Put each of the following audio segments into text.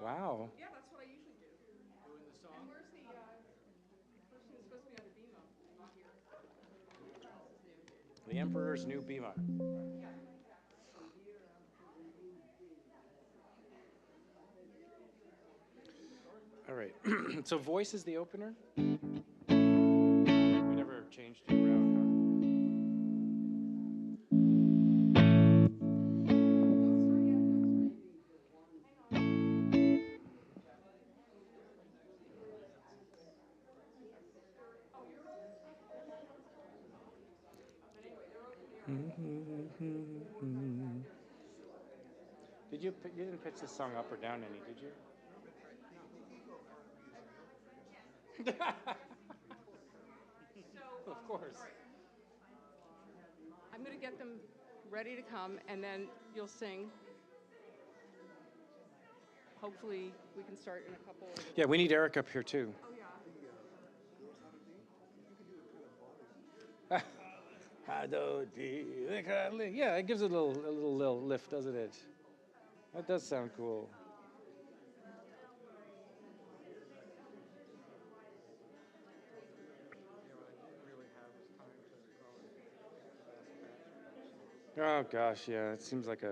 Wow. Yeah, that's what I usually do. Doing the song? And where's the person who's supposed to be on the BMO? Not here. The Emperor's New Bima. All right. So voice is the opener? We never changed it around, huh? You didn't pitch this song up or down any, did you? Of course. I'm going to get them ready to come, and then you'll sing. Hopefully, we can start in a couple. Yeah, we need Eric up here too. Oh yeah. Yeah, it gives it a little lift, doesn't it? That does sound cool. Oh gosh, yeah, it seems like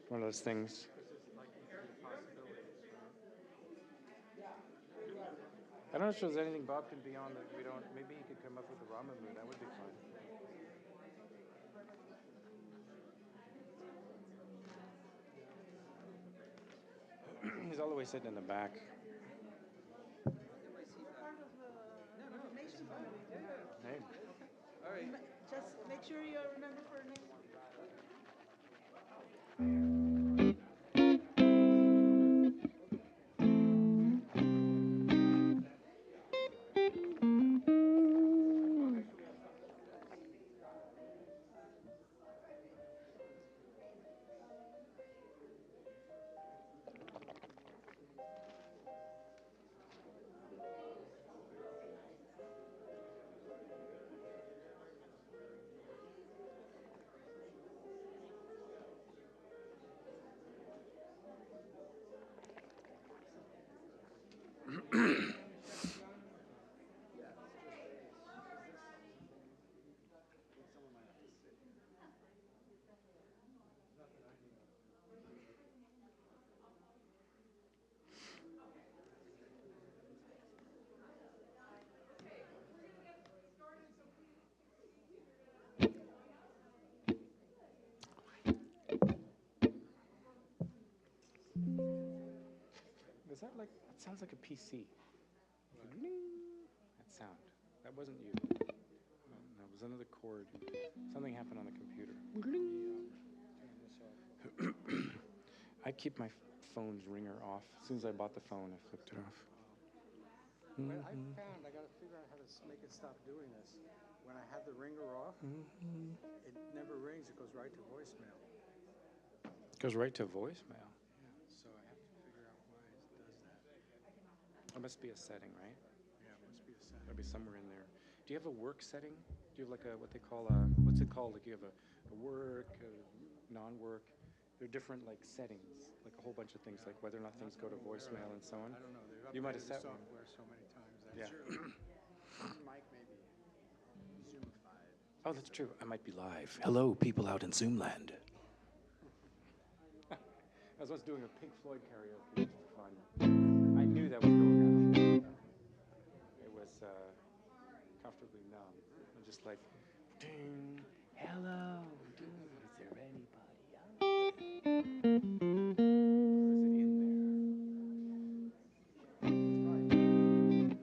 one of those things. I don't know if there's anything Bob can be on that we don't. Maybe he could come up with a ramen mood. That would be fun. He's all the way sitting in the back. Hey. All right. Just make sure you remember for next. Was that like? That sounds like a PC. That sound. That wasn't you. That was another chord. Something happened on the computer. I keep my phone's ringer off. As soon as I bought the phone, I flipped it off. Well, I found I got to figure out how to make it stop doing this. When I have the ringer off, it never rings. It goes right to voicemail. Goes right to voicemail. Yeah, so I have to figure out why it does that. It must be a setting, right? Yeah, it must be a setting. It'll be somewhere in there. Do you have a work setting? Do you have like what they call what's it called? Like you have a work, a non-work. There are different like settings, like a whole bunch of things, like whether or not things go to voicemail and so on. I don't know. You might have set the one. software so many times. Yeah. Mic maybe Zoomified. Oh, that's true. I might be live. Hello, people out in Zoomland. I was once doing a Pink Floyd karaoke. It was fun. I knew that was going on. It was comfortably numb. I'm just like, ding, hello, dude, is there anybody out there? Or is it in there?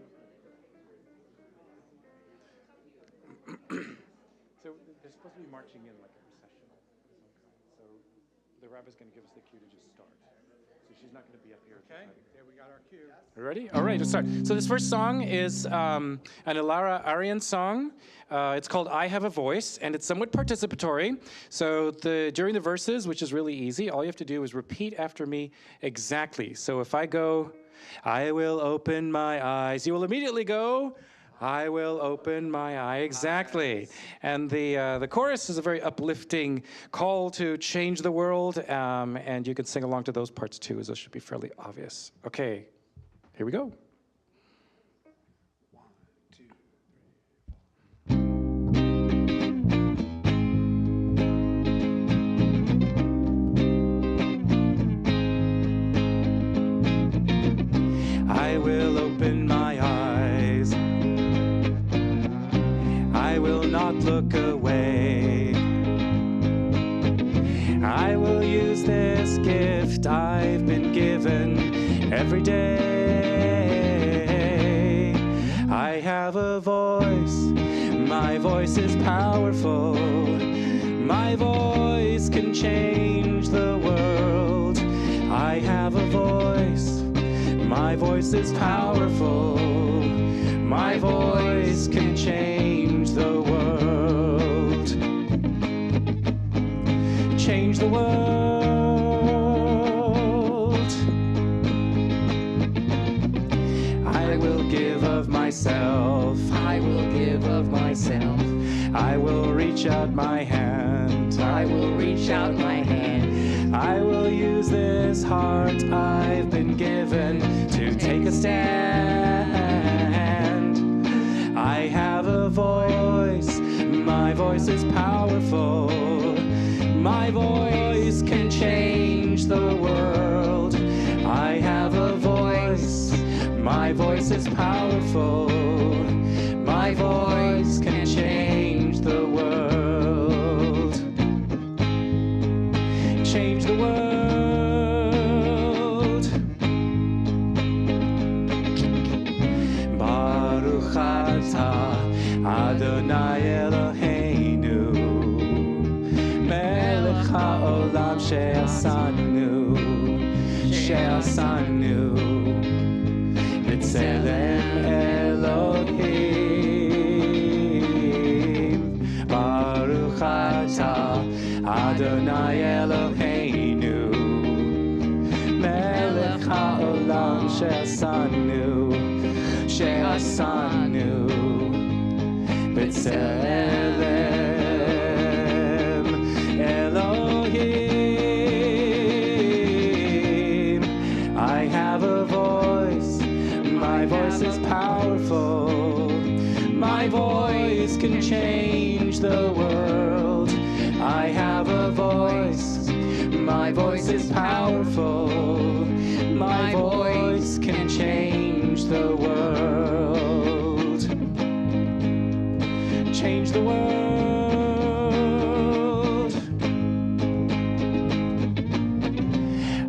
So they're supposed to be marching in like a processional of some kind. So the rabbi's going to give us the cue to just start. So she's not going to be up here. Okay, there we got our cue. You ready? All right, let's start. So this first song is an Ilara Aryan song. It's called I Have a Voice, and it's somewhat participatory. So during the verses, which is really easy, all you have to do is repeat after me exactly. So if I go, I will open my eyes, you will immediately go, I will open my eye. Exactly. And the chorus is a very uplifting call to change the world, and you can sing along to those parts too, as those should be fairly obvious. Okay, here we go. I will open my eyes. I will not look away. I will use this gift I've been given every day. I have a voice. My voice is powerful. My voice can change the world. I have a voice. My voice is powerful. My voice can change the world. Change the world. I will give of myself. I will give of myself. I will reach out my hand. I will reach out my hand. I will use this heart I've been given to take a stand. I have a voice. My voice is powerful. My voice can change the world. I have a voice. My voice is powerful. My voice can change the world. Change the world. Baruch atah Adonai Eloheinu Melech haolam she'asanu B'tselem Elohim Baruch atah Adonai Eloheinu Melech haolam she'asanu B'tselem Elohim. I have a voice. My voice is powerful. My voice can change the world. I have a voice. My voice is powerful. My voice can change the world. Change the world.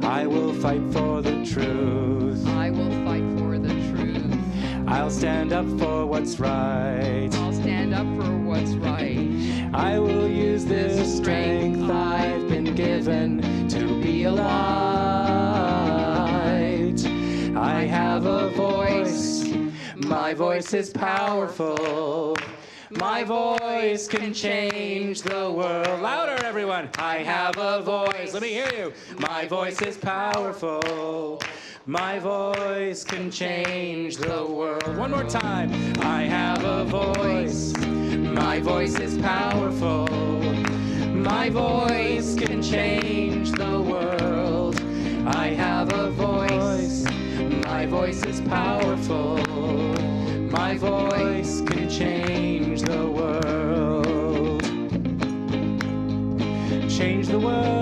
I will fight for the truth. I will fight for the truth. I'll stand up for what's right. I'll stand up for what's right. I will use this strength I've been given to be a light. I have a voice. My voice is powerful. My voice can change the world. Louder, everyone. I have a voice. Let me hear you. My voice is powerful. My voice can change the world. One more time. I have a voice. My voice is powerful. My voice can change the world. I have a voice. My voice is powerful. My voice can change the world. Change the world.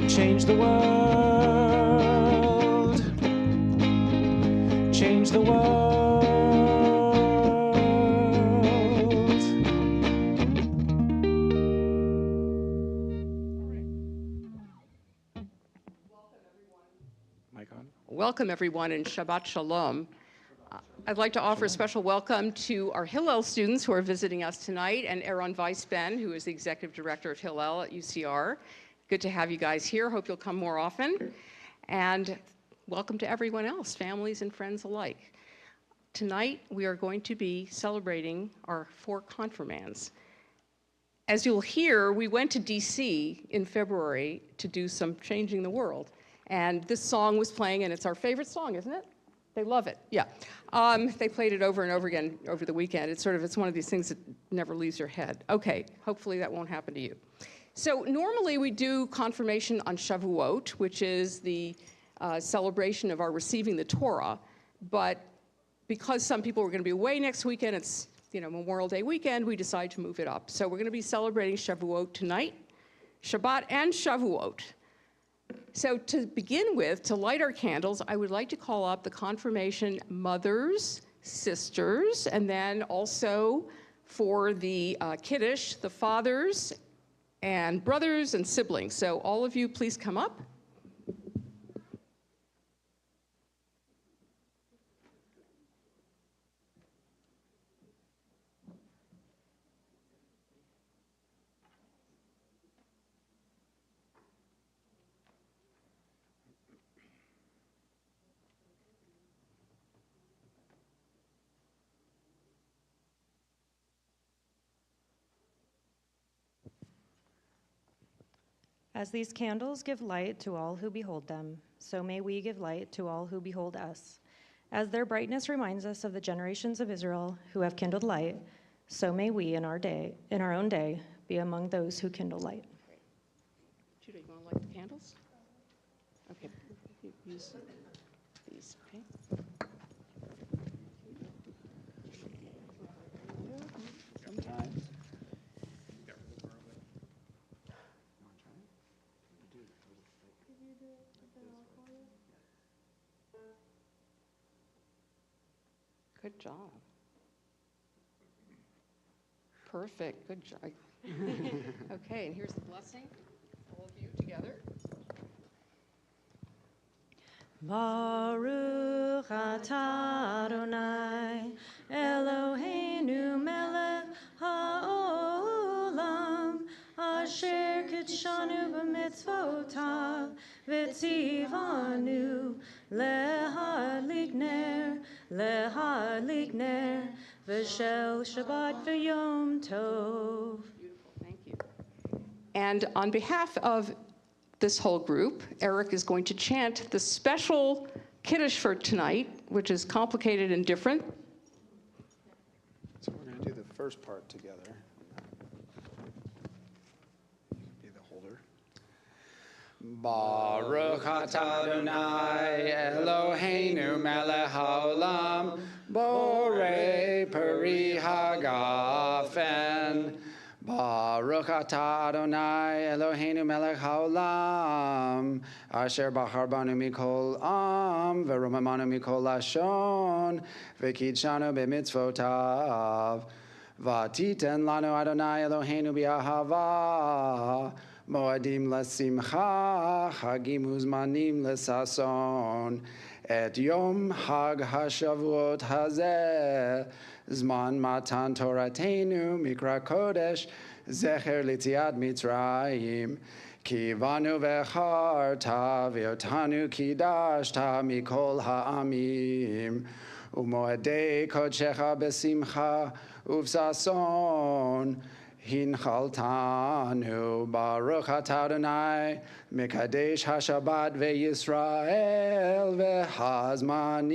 Change the world. Change the world. Mic on? Welcome, everyone, and Shabbat Shalom. I'd like to offer a special welcome to our Hillel students who are visiting us tonight, and Aaron Weisben, who is the Executive Director of Hillel at UCR. Good to have you guys here. Hope you'll come more often. And welcome to everyone else, families and friends alike. Tonight, we are going to be celebrating our 4 confirmands. As you'll hear, we went to DC in February to do some changing the world. And this song was playing, and it's our favorite song, isn't it? They love it, yeah. They played it over and over again over the weekend. It's one of these things that never leaves your head. Okay, hopefully that won't happen to you. So normally we do confirmation on Shavuot, which is the celebration of our receiving the Torah, but because some people were going to be away next weekend, it's Memorial Day weekend, we decided to move it up. So we're going to be celebrating Shavuot tonight, Shabbat and Shavuot. So to begin with, to light our candles, I would like to call up the confirmation mothers, sisters, and then also for the Kiddush, the fathers and brothers and siblings. So all of you, please come up. As these candles give light to all who behold them, so may we give light to all who behold us. As their brightness reminds us of the generations of Israel who have kindled light, so may we in our own day, be among those who kindle light. Judah, you want to light the candles? Okay, use these, okay? Sometimes. Good job. Perfect, good job. Okay, and here's the blessing, all of you together. Baruch atah Adonai Eloheinu melech haolam asher kitshanu b'mitzvotav v'tzivanu lehadlik ner v'shel Shabbat v'yom tov. Beautiful, thank you. And on behalf of this whole group, Eric is going to chant the special Kiddush for tonight, which is complicated and different. So we're going to do the first part together. Be the holder. Baruch atah Adonai Eloheinu melech haolam borei peri hagafen. Baruch atah Adonai Eloheinu melech haolam asher bachar banu mikol am v'romamanu mikol lashon v'kidshanu b'mitzvotav v'titen lanu Adonai Eloheinu b'ahava moadim l'simcha chagim uzmanim l'sason et yom hag hashavuot hazeh Zman matan Toratenu mikra kodesh zecher litziat Mitzrayim kivanu vecharta v'otanu kidashta mikol ha'amim umoedei kodshecha besimcha uvsason hinchaltanu baruch atah Adonai mikadesh hashabat ve'Yisrael ve'hazmanim.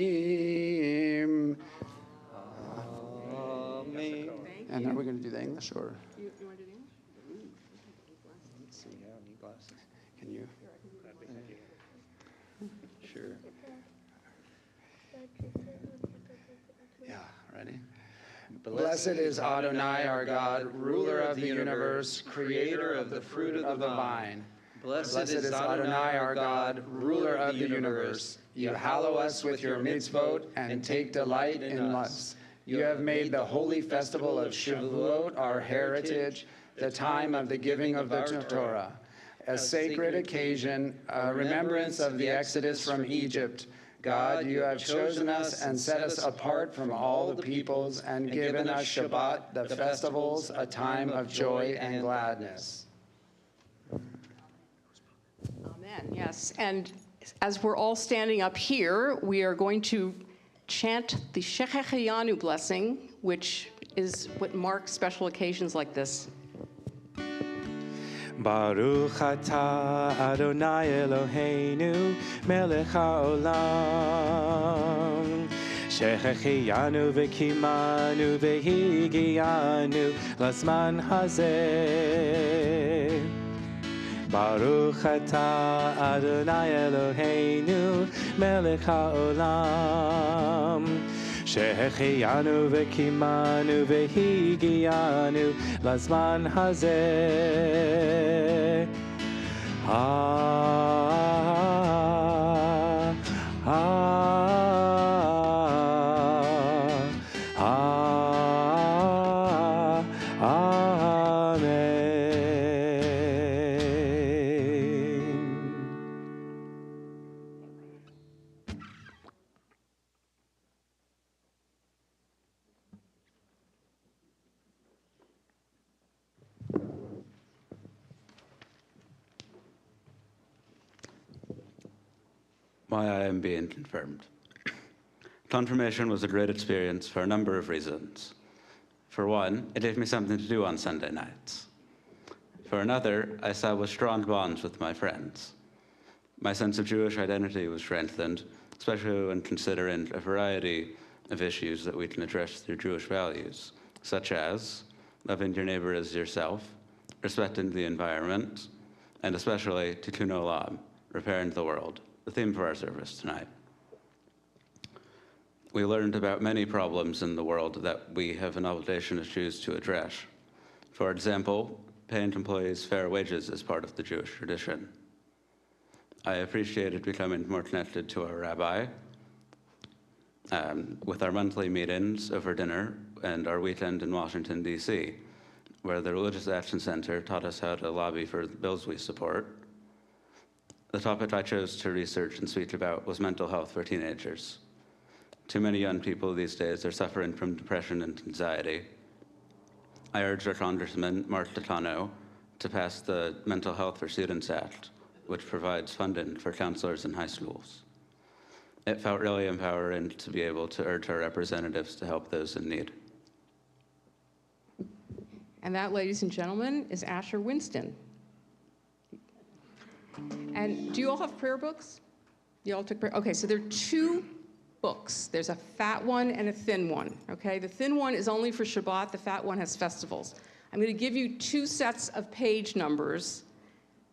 And are we going to do the English or? You want to do the English? Let's see. Yeah, I need glasses. Can you? Sure. Yeah, ready? Blessed is Adonai our God, ruler of the universe, creator of the fruit of the vine. Blessed is Adonai our God, ruler of the universe. You hallow us with your mitzvot and take delight in us. You have made the holy festival of Shavuot our heritage, the time of the giving of the Torah, a sacred occasion, a remembrance of the exodus from Egypt. God, you have chosen us and set us apart from all the peoples and given us Shabbat, the festivals, a time of joy and gladness. Amen, yes. And as we're all standing up here, we are going to chant the Shechecheyanu blessing, which is what marks special occasions like this. Baruch atah Adonai Eloheinu melech haolam שהחיינו וקיימנו והגיענו לזמן הזה. ברוך אתה אדוני אלוהינו מלך העולם שהחיינו וקיימנו והגיענו לזמן הזה. Why I am being confirmed. Confirmation was a great experience for a number of reasons. For one, it gave me something to do on Sunday nights. For another, I established strong bonds with my friends. My sense of Jewish identity was strengthened, especially when considering a variety of issues that we can address through Jewish values, such as loving your neighbor as yourself, respecting the environment, and especially tikkun olam, repairing the world, the theme for our service tonight. We learned about many problems in the world that we have an obligation as Jews to address. For example, paying employees fair wages is part of the Jewish tradition. I appreciated becoming more connected to our rabbi with our monthly meetings over dinner and our weekend in Washington, D.C., where the Religious Action Center taught us how to lobby for the bills we support. The topic I chose to research and speak about was mental health for teenagers. Too many young people these days are suffering from depression and anxiety. I urged our Congressman, Mark Takano, to pass the Mental Health for Students Act, which provides funding for counselors in high schools. It felt really empowering to be able to urge our representatives to help those in need. And that, ladies and gentlemen, is Asher Winston. And do you all have prayer books? You all took prayer? Okay, so there are two books. There's a fat one and a thin one, okay? The thin one is only for Shabbat. The fat one has festivals. I'm going to give you two sets of page numbers.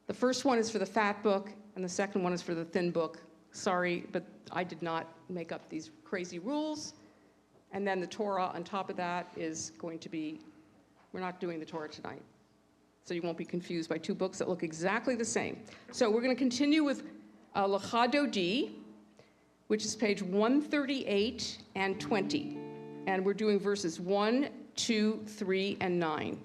The first one is for the fat book, and the second one is for the thin book. Sorry, but I did not make up these crazy rules. And then the Torah on top of that is going to be, we're not doing the Torah tonight. So you won't be confused by two books that look exactly the same. So we're going to continue with Lecha Dodi, which is page 138 and 20. And we're doing verses 1, 2, 3, and 9.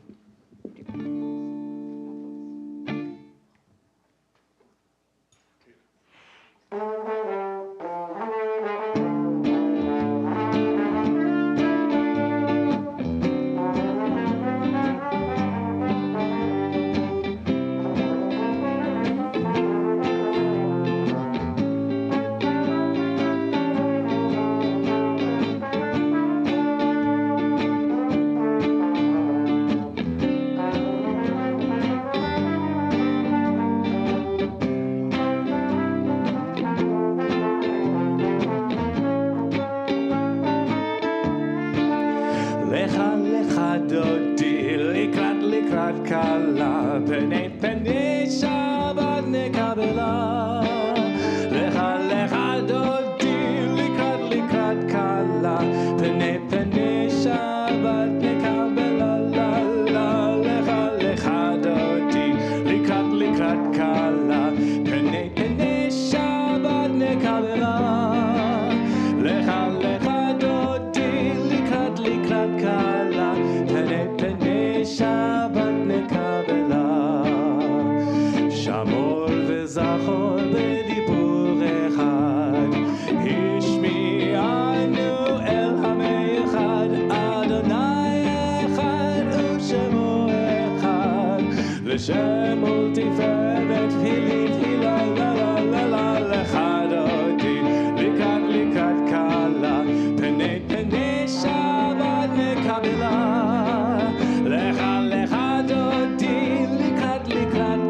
Lecha lecha dodi likrat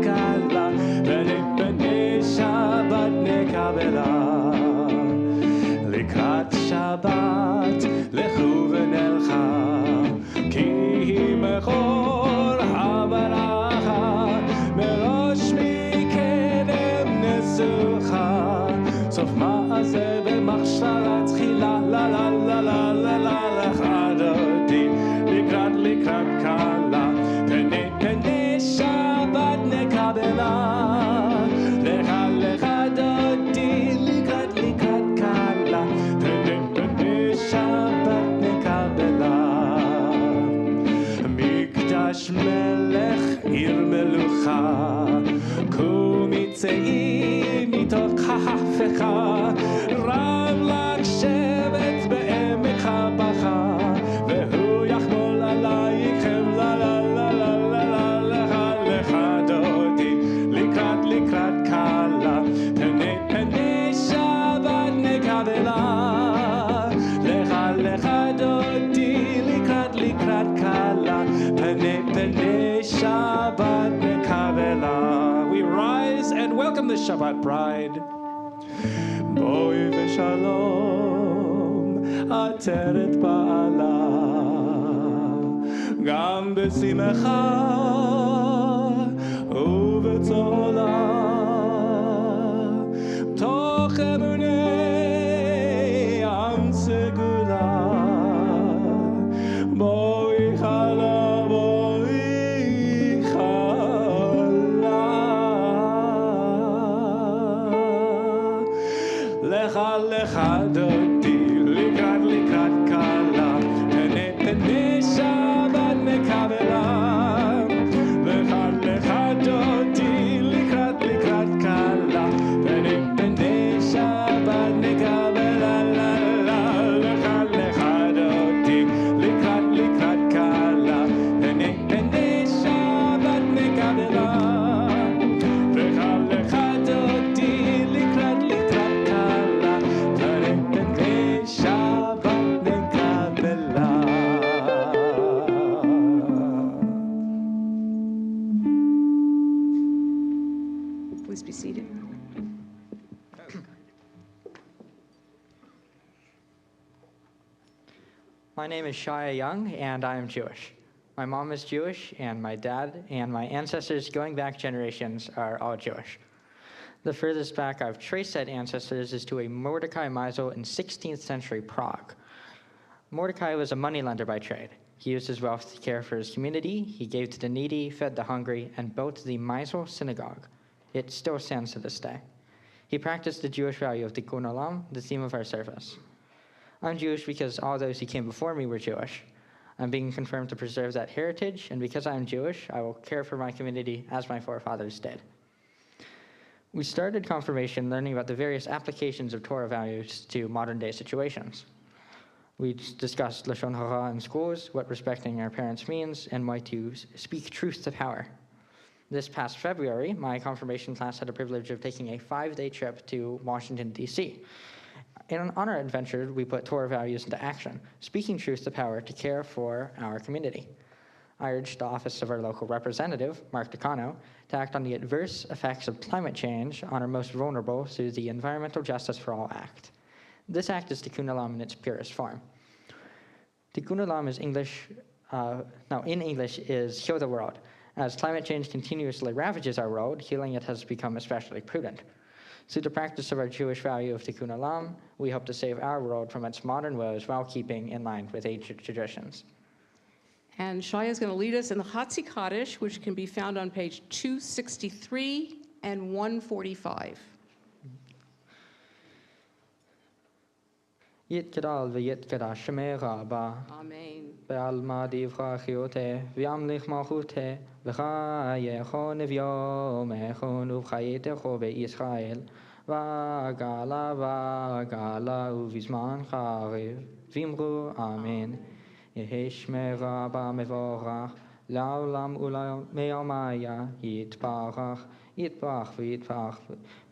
נקבלה. לקראת שבת לכו ונלכה, כי מקור הברכה מראש מקדם נסוכה. סוף מעשה במחשבה תחילה, לה לה לה לה לה לה לך דודי, לקראת קלה, פני פני שבת נקבלה. לך דודי, לקראת קלה, פני פני שבת נקבלה. מקדש מלך עיר מלוכה, קומי צאי מתוך חפך, רב לך שבט בעמק הבכה, והוא יחמול עלייכם, לה לה לה לה לה לה לך דודי, לקראת קלה, פני פני שבת נקבלה. לך דודי, לקראת קלה, פני פני שבת נקבלה. We rise and welcome the Shabbat bride. בואי ושלום עטרת בעלה, גם בשמחה ובצהלה, תוך אמוני עם סגולה. בואי חלה, בואי חלה, לך דודי, לקראת קלה, פני פני שבת נקבלה. לך דודי, לקראת קלה, פני פני שבת נקבלה. לך דודי, לקראת קלה, פני פני שבת נקבלה. לך דודי, לקראת קלה, פני פני שבת נקבלה. Please be seated. My name is Shia Young, and I am Jewish. My mom is Jewish, and my dad and my ancestors going back generations are all Jewish. The furthest back I've traced that ancestors is to a Mordecai Meisel in 16th century Prague. Mordecai was a moneylender by trade. He used his wealth to care for his community, he gave to the needy, fed the hungry, and built the Meisel synagogue. It still stands to this day. He practiced the Jewish value of tikkun olam, the theme of our service. I'm Jewish because all those who came before me were Jewish. I'm being confirmed to preserve that heritage, and because I'm Jewish, I will care for my community as my forefathers did. We started confirmation learning about the various applications of Torah values to modern-day situations. We discussed Lashon Hara in schools, what respecting our parents means, and why to speak truth to power. This past February, my confirmation class had the privilege of taking a 5-day trip to Washington, D.C. On our adventure, we put Torah values into action, speaking truth to power to care for our community. I urged the office of our local representative, Mark Decano, to act on the adverse effects of climate change on our most vulnerable through the Environmental Justice for All Act. This act is Tikkun Olam in its purest form. Tikkun Olam is in English is heal the world. As climate change continuously ravages our world, healing it has become especially prudent. Through the practice of our Jewish value of Tikkun Olam, we hope to save our world from its modern woes while keeping in line with ancient traditions. And Shia is going to lead us in the Hatzi Kaddish, which can be found on page 263 and 145. יתגדל ויתקדש שמך רבה. Amen. בעלמא דברך חיותי, וימליך מלכותי, וחייך נביומך ובחייתך בישראל, וגלה ובזמן חריב, ואמרו אמן. יהי שמך רבה מבורך, לעולם ולעולמיה יתברך. יתברך ויתברך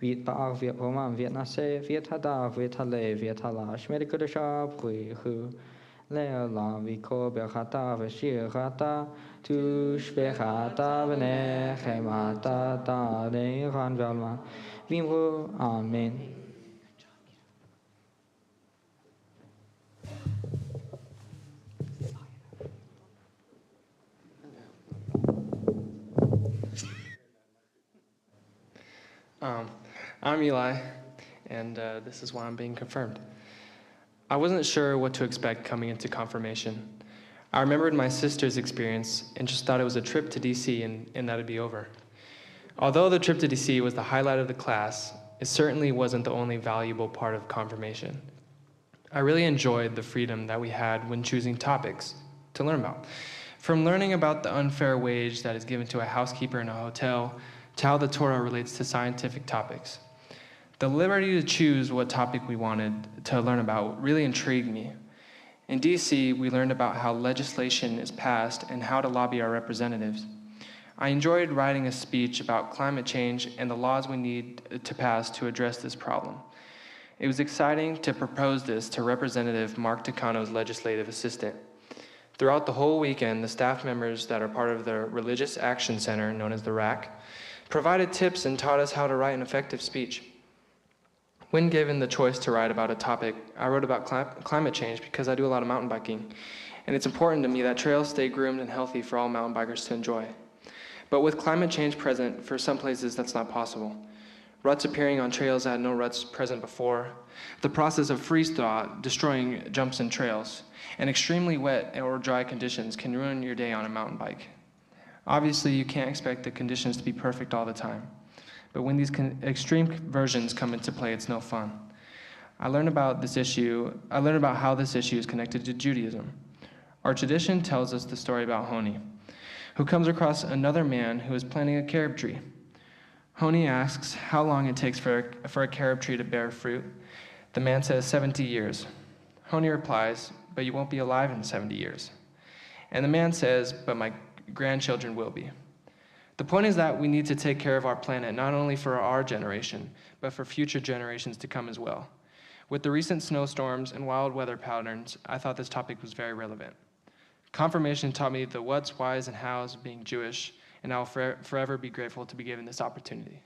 ויתברך ויתרומם ויתנשא ויתהדר ויתהלל ויתהלש שמי לקדושה בריחו לעולם וכה ברכתה ושירתה תושבחתה ונחמתה תעדיכן ועלמה ואמרו אמן. I'm Eli, and this is why I'm being confirmed. I wasn't sure what to expect coming into confirmation. I remembered my sister's experience and just thought it was a trip to DC and that it'd be over. Although the trip to DC was the highlight of the class, it certainly wasn't the only valuable part of confirmation. I really enjoyed the freedom that we had when choosing topics to learn about. From learning about the unfair wage that is given to a housekeeper in a hotel to how the Torah relates to scientific topics. The liberty to choose what topic we wanted to learn about really intrigued me. In DC, we learned about how legislation is passed and how to lobby our representatives. I enjoyed writing a speech about climate change and the laws we need to pass to address this problem. It was exciting to propose this to Representative Mark Takano's legislative assistant. Throughout the whole weekend, the staff members that are part of the Religious Action Center, known as the RAC, provided tips and taught us how to write an effective speech. When given the choice to write about a topic, I wrote about climate change because I do a lot of mountain biking, and it's important to me that trails stay groomed and healthy for all mountain bikers to enjoy. But with climate change present, for some places that's not possible. Ruts appearing on trails that had no ruts present before, the process of freeze-thaw destroying jumps and trails, and extremely wet or dry conditions can ruin your day on a mountain bike. Obviously, you can't expect the conditions to be perfect all the time. But when these extreme versions come into play, it's no fun. I learned about how this issue is connected to Judaism. Our tradition tells us the story about Honi, who comes across another man who is planting a carob tree. Honi asks how long it takes for a carob tree to bear fruit. The man says 70 years. Honi replies, but you won't be alive in 70 years. And the man says, but my grandchildren will be. The point is that we need to take care of our planet, not only for our generation, but for future generations to come as well. With the recent snowstorms and wild weather patterns, I thought this topic was very relevant. Confirmation taught me the what's, whys, and hows of being Jewish, and I will forever be grateful to be given this opportunity.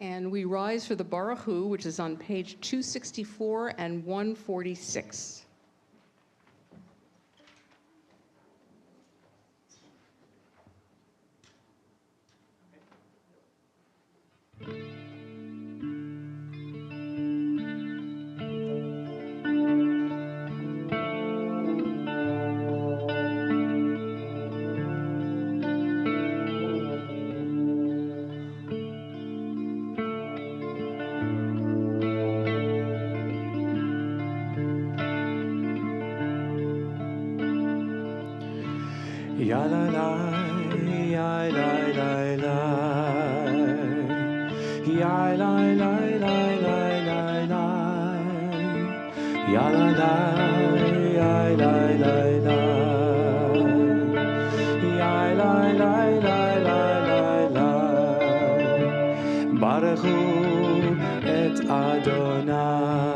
And we rise for the Baruch Hu, which is on page 264 and 146. Ya la la, ya la la la, ya la la la la la la, ya la la, ya la la la, ya la la la la la la. Baruch hu et Adonai,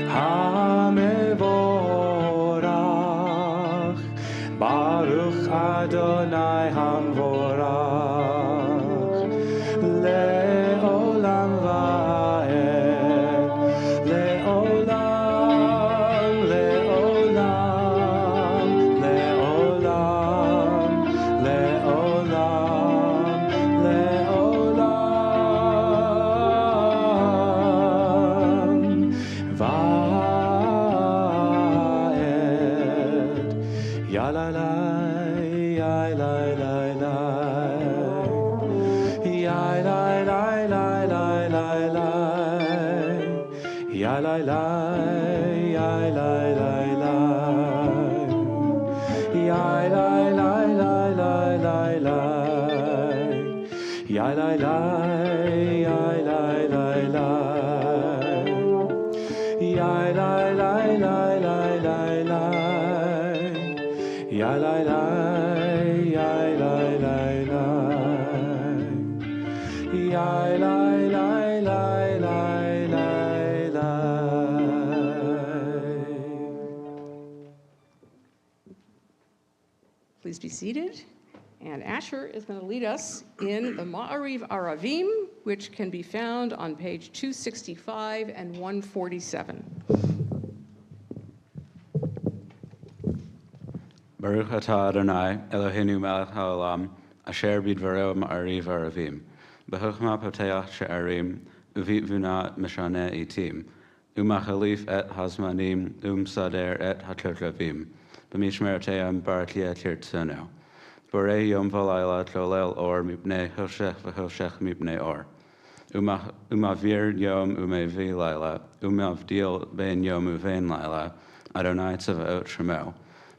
Hamevorach. Baruch Adonai Hamvorach Le'olam va'ed Le'olam, Le'olam, Le'olam, Le'olam, Le'olam va'ed Ya la la, ya la la la, ya la la la la la la, ya la la, ya la la la, ya la la la la la la, ya la la, ya la la la, ya la la la la la la. Ya la la, ya la la la, ya la la la la la la. seated. And Asher is going to lead us in the Ma'ariv Aravim, which can be found on page 265 and 147. Baruch atah Adonai, Eloheinu melech haolam, asher bidvaro ma'ariv aravim. Bechokhmah poteach she'arim, uvivuna mishane itim. Umachalif et hazmanim, sader et hatrotravim. B'mishmereteim baratia tirtsono. Borei yom v'layla tolel or mipnei hoshech v'hoshech mipnei or. Umavir yom umevi layla, umavdil ben yom uvein layla, Adonai tzavaot shemo.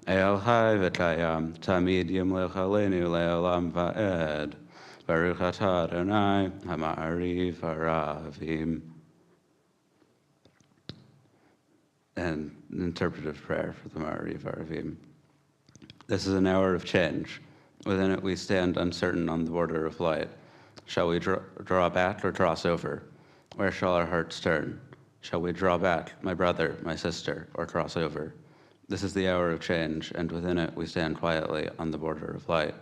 El Hai v'kayam, tamid yimlech aleinu le'olam va'ed. Baruch atah Adonai, ha'ma'ariv ha'ravim. And an interpretive prayer for the Ma'ariv Aravim. This is an hour of change. Within it we stand uncertain on the border of light. Shall we draw back or cross over? Where shall our hearts turn? Shall we draw back, my brother, my sister, or cross over? This is the hour of change, and within it we stand quietly on the border of light.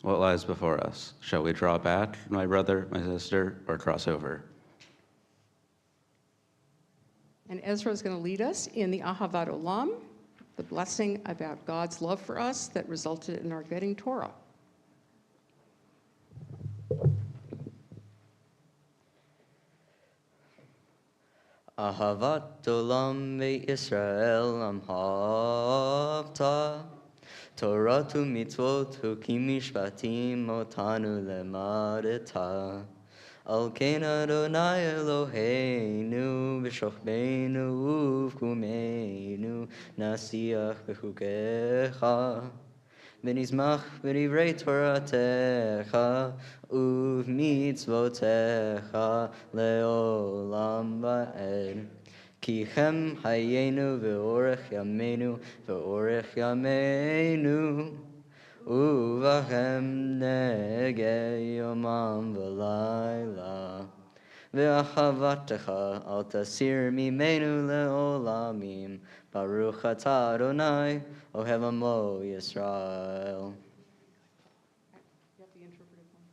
What lies before us? Shall we draw back, my brother, my sister, or cross over? And Ezra is going to lead us in the Ahavat Olam, the blessing about God's love for us that resulted in our getting Torah. Ahavat olam ve'Yisrael amhavta, Torah tu mitzvot hukim mishpatim otanu lemadeta. Al ken Adonai Eloheinu v'shochbeinu uvkumeinu nasiach b'chukecha. V'nizmach v'divrei Toratecha uv'mitzvotecha le'olam va'ed. Ki chem hayenu v'orech yameinu v'orech yameinu uvachem nege yomam v'layla. Ve'achavatecha al tasir mimenu le'olamim. Baruch atah Adonai, Ohev Amo Yisrael. You have the interpretive one.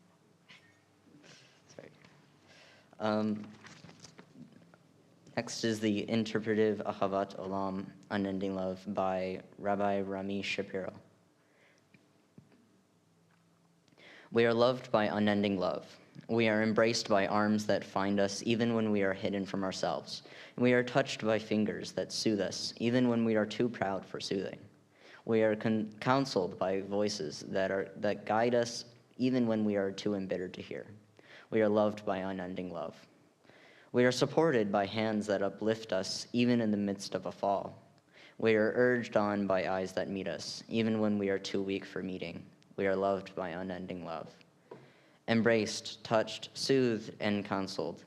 Sorry. Next is the interpretive Ahavat Olam, Unending Love, by Rabbi Rami Shapiro. We are loved by unending love. We are embraced by arms that find us even when we are hidden from ourselves. We are touched by fingers that soothe us even when we are too proud for soothing. We are counseled by voices that guide us even when we are too embittered to hear. We are loved by unending love. We are supported by hands that uplift us even in the midst of a fall. We are urged on by eyes that meet us even when we are too weak for meeting. We are loved by unending love. Embraced, touched, soothed, and counseled.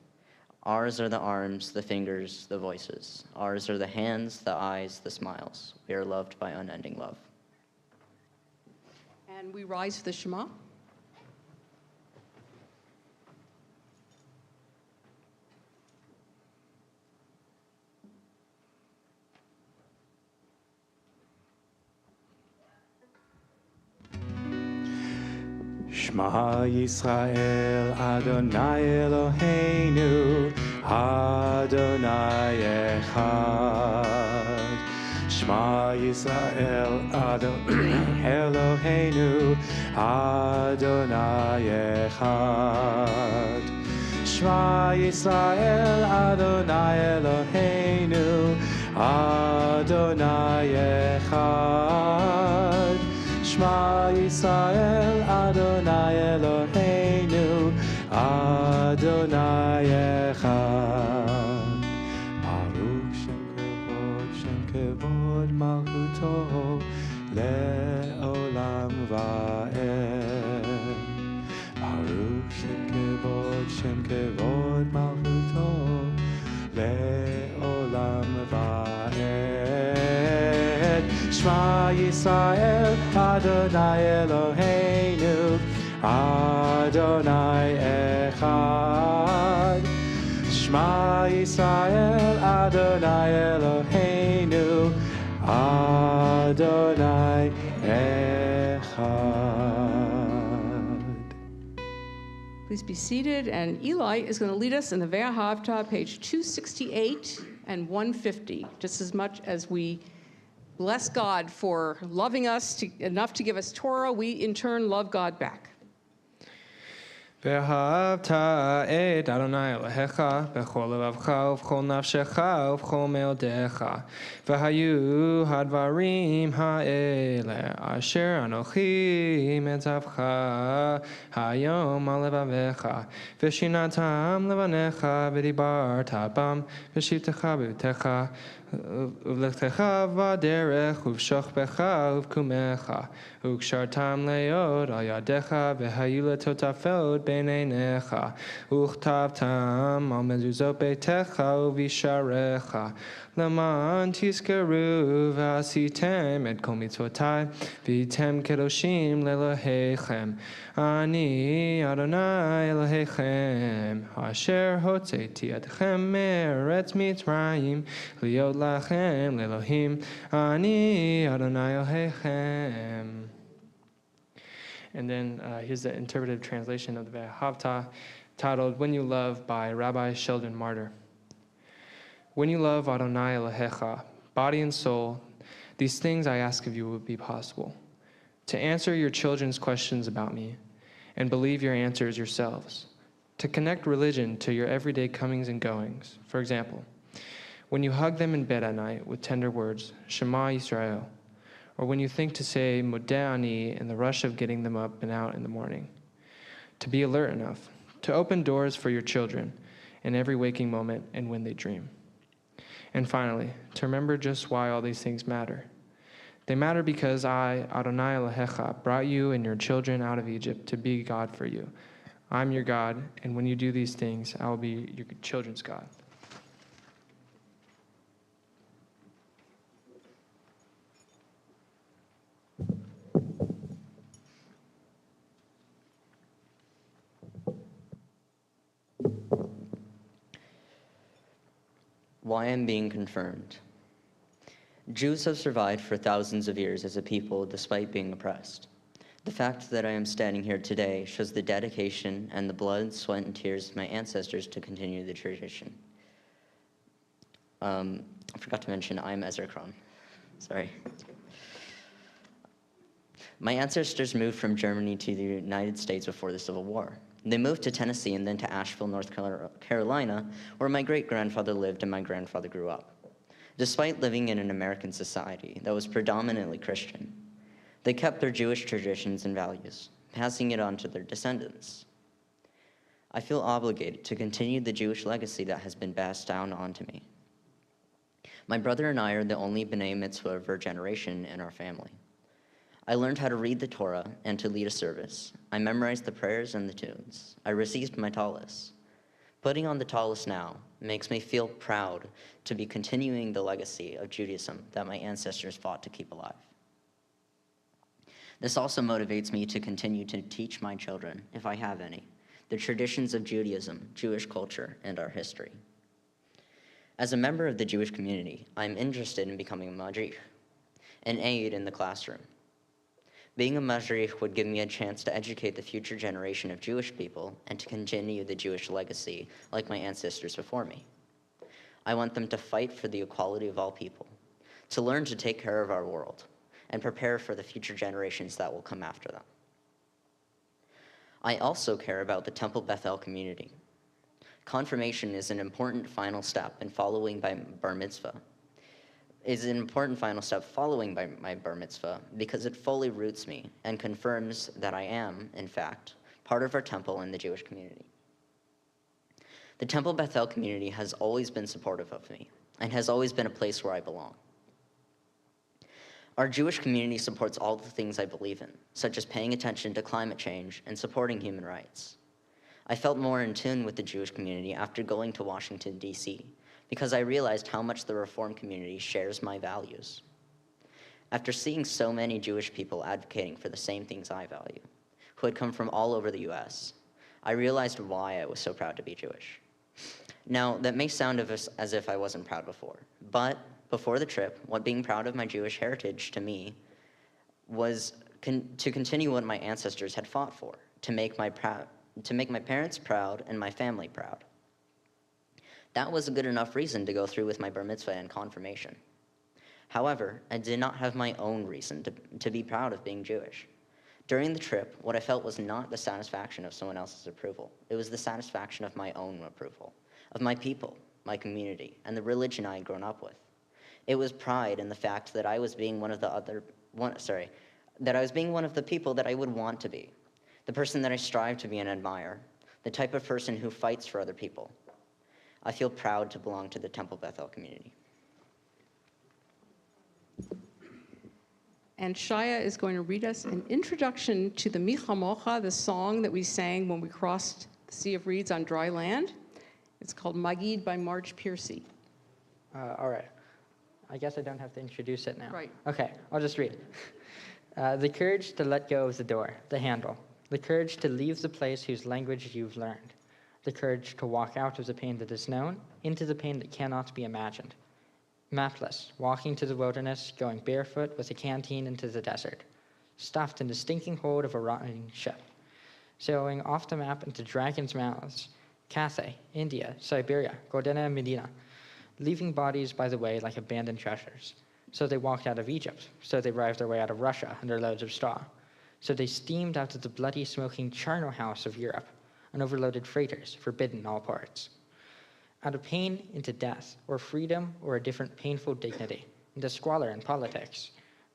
Ours are the arms, the fingers, the voices. Ours are the hands, the eyes, the smiles. We are loved by unending love. And we rise for the Shema. Shema Yisrael, Adonai Eloheinu, Adonai Echad. Shema Yisrael, Adonai Eloheinu, Adonai Echad. Shema Yisrael, Adonai Eloheinu, Adonai Echad. Shema Yisrael, Adonai Eloheinu, Adonai Echad. Baruch Shem Kevod Malchuto, Le'olam Va'ed. Baruch Shem Kevod Malchuto, Le'olam Va'ed. Shema Yisrael, Adonai Eloheinu, Adonai Echad. Shema Yisrael, Adonai Eloheinu, Adonai Echad. Please be seated. And Eli is going to lead us in the Ve'ahavta, page 268 and 150, just as much as we bless God for loving us enough to give us Torah, we in turn love God back. ואהבת את אדוני אלוהיך בכל לבבך ובכל נפשך ובכל מאודיך. והיו הדברים האלה אשר אנוכי מצווך היום על לבביך. ושיננתם לבניך ודיברת בם בשבתך בביתך ובלכתך בדרך ובשוכבך ובקומך וקשרתם להיות על ידיך והיו לטוטפות בין עיניך וכתבתם על מזוזות ביתך ובשעריך למען תזכרו ועשיתם את כל מצוותי והייתם קדושים לאלוהיכם. אני אדוני אלוהיכם אשר הוצאתי אתכם מארץ מצרים להיות לכם לאלוהים. אני אדוני אלוהיכם. And then here's the interpretive translation of the Ve'ahavta, titled When You Love by Rabbi Sheldon Martyr. When you love Adonai Elohecha, body and soul, these things I ask of you will be possible. To answer your children's questions about me, and believe your answers yourselves. To connect religion to your everyday comings and goings. For example, when you hug them in bed at night with tender words, Shema Yisrael, or when you think to say Modeh Ani in the rush of getting them up and out in the morning. To be alert enough, to open doors for your children in every waking moment and when they dream. And finally, to remember just why all these things matter. They matter because I, Adonai Elohecha, brought you and your children out of Egypt to be God for you. I'm your God, and when you do these things, I will be your children's God. Why I'm being confirmed. Jews have survived for thousands of years as a people despite being oppressed. The fact that I am standing here today shows the dedication and the blood, sweat, and tears of my ancestors to continue the tradition. I forgot to mention, I'm Ezra Kron. Sorry. My ancestors moved from Germany to the United States before the Civil War. They moved to Tennessee and then to Asheville, North Carolina, where my great-grandfather lived and my grandfather grew up. Despite living in an American society that was predominantly Christian, they kept their Jewish traditions and values, passing it on to their descendants. I feel obligated to continue the Jewish legacy that has been passed down onto me. My brother and I are the only B'nai Mitzvah of our generation in our family. I learned how to read the Torah and to lead a service. I memorized the prayers and the tunes. I received my tallis. Putting on the tallis now makes me feel proud to be continuing the legacy of Judaism that my ancestors fought to keep alive. This also motivates me to continue to teach my children, if I have any, the traditions of Judaism, Jewish culture, and our history. As a member of the Jewish community, I'm interested in becoming a madrich, an aide in the classroom. Being a madrich would give me a chance to educate the future generation of Jewish people and to continue the Jewish legacy like my ancestors before me. I want them to fight for the equality of all people, to learn to take care of our world, and prepare for the future generations that will come after them. I also care about the Temple Bethel community. Confirmation is an important final step in following by bar mitzvah. Is an important final step following by my bar mitzvah because it fully roots me and confirms that I am, in fact, part of our temple and the Jewish community. The Temple Bethel community has always been supportive of me and has always been a place where I belong. Our Jewish community supports all the things I believe in, such as paying attention to climate change and supporting human rights. I felt more in tune with the Jewish community after going to Washington, D.C., because I realized how much the Reform community shares my values. After seeing so many Jewish people advocating for the same things I value, who had come from all over the US, I realized why I was so proud to be Jewish. Now, that may sound as if I wasn't proud before, but before the trip, what being proud of my Jewish heritage to me was to continue what my ancestors had fought for, to make to make my parents proud and my family proud. That was a good enough reason to go through with my bar mitzvah and confirmation. However, I did not have my own reason to be proud of being Jewish. During the trip, what I felt was not the satisfaction of someone else's approval. It was the satisfaction of my own approval, of my people, my community, and the religion I had grown up with. It was pride in the fact that I was being one of the people that I would want to be, the person that I strive to be and admire, the type of person who fights for other people. I feel proud to belong to the Temple Bethel community. And Shaya is going to read us an introduction to the Mi Chamocha, the song that we sang when we crossed the Sea of Reeds on dry land. It's called Magid by Marge Piercy. All right. I guess I don't have to introduce it now. Right. Okay, I'll just read. The courage to let go of the door, the handle. The courage to leave the place whose language you've learned. The courage to walk out of the pain that is known into the pain that cannot be imagined. Mapless, walking to the wilderness, going barefoot with a canteen into the desert. Stuffed in the stinking hold of a rotting ship. Sailing off the map into dragons' mouths. Cathay, India, Siberia, Gordena, Medina. Leaving bodies by the way like abandoned treasures. So they walked out of Egypt. So they rived their way out of Russia under loads of straw. So they steamed out of the bloody, smoking charnel house of Europe. On overloaded freighters, forbidden all parts. Out of pain into death, or freedom, or a different painful dignity, into squalor and politics.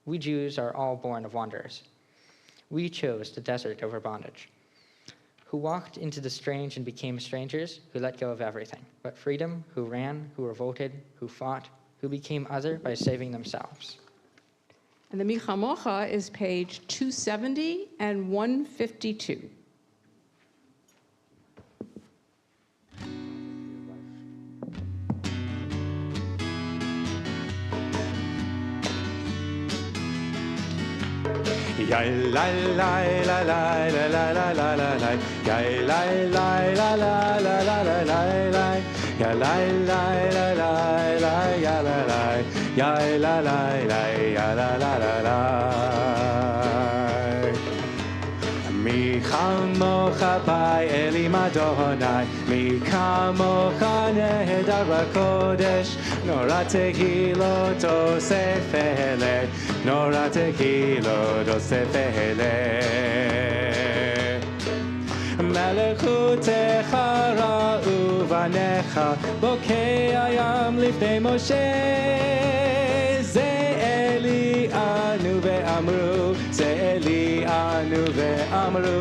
We Jews are all born of wanderers. We chose the desert over bondage. Who walked into the strange and became strangers, who let go of everything. But freedom, who ran, who revolted, who fought, who became other by saving themselves. And the Mi Chamocha is page 270 and 152. Ya la la la la la la la la la la. Ya la la la la la la la la la. Ya la la la la la ya la la. Ya la la la ya la la la la. Mi chamocha by Elim Adonai, mi kamocha nehedar b'kodesh, nora tehilot osef ele, nora tehilot osef ele. Melechutecha ra'u vanecha, bokei hayam lifnei Moshe. Eli anu ve'amru, Eli anu ve'amru.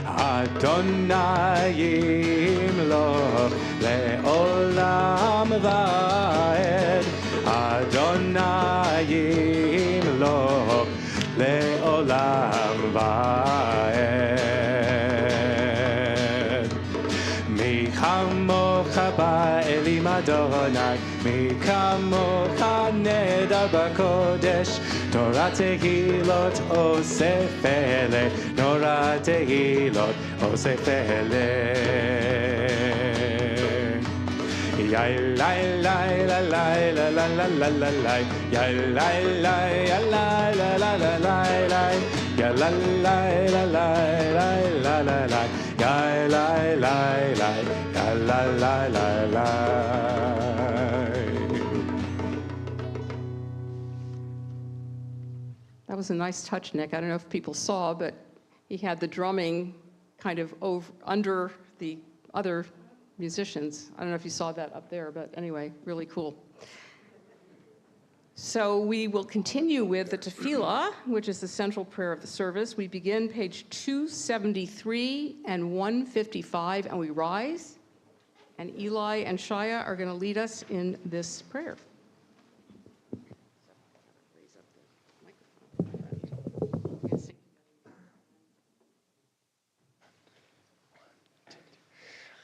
Adonai yimloch le'olam va'ed. Adonai yimloch le'olam va'ed. Mi chamocha ba'elim Adonai, mi kamocha nedar b'kodesh, Torah tehilot osef ele, Torah tehilot osef ele. Ya la la la la la la la la la la. Ya la la ya la la la la la la. Ya la la la la la la la la. Ya la la la ya la la la la. That was a nice touch, Nick. I don't know if people saw, but he had the drumming kind of under the other musicians. I don't know if you saw that up there, but anyway, really cool. So we will continue with the tefillah, which is the central prayer of the service. We begin page 273 and 155, and we rise. And Eli and Shaya are going to lead us in this prayer.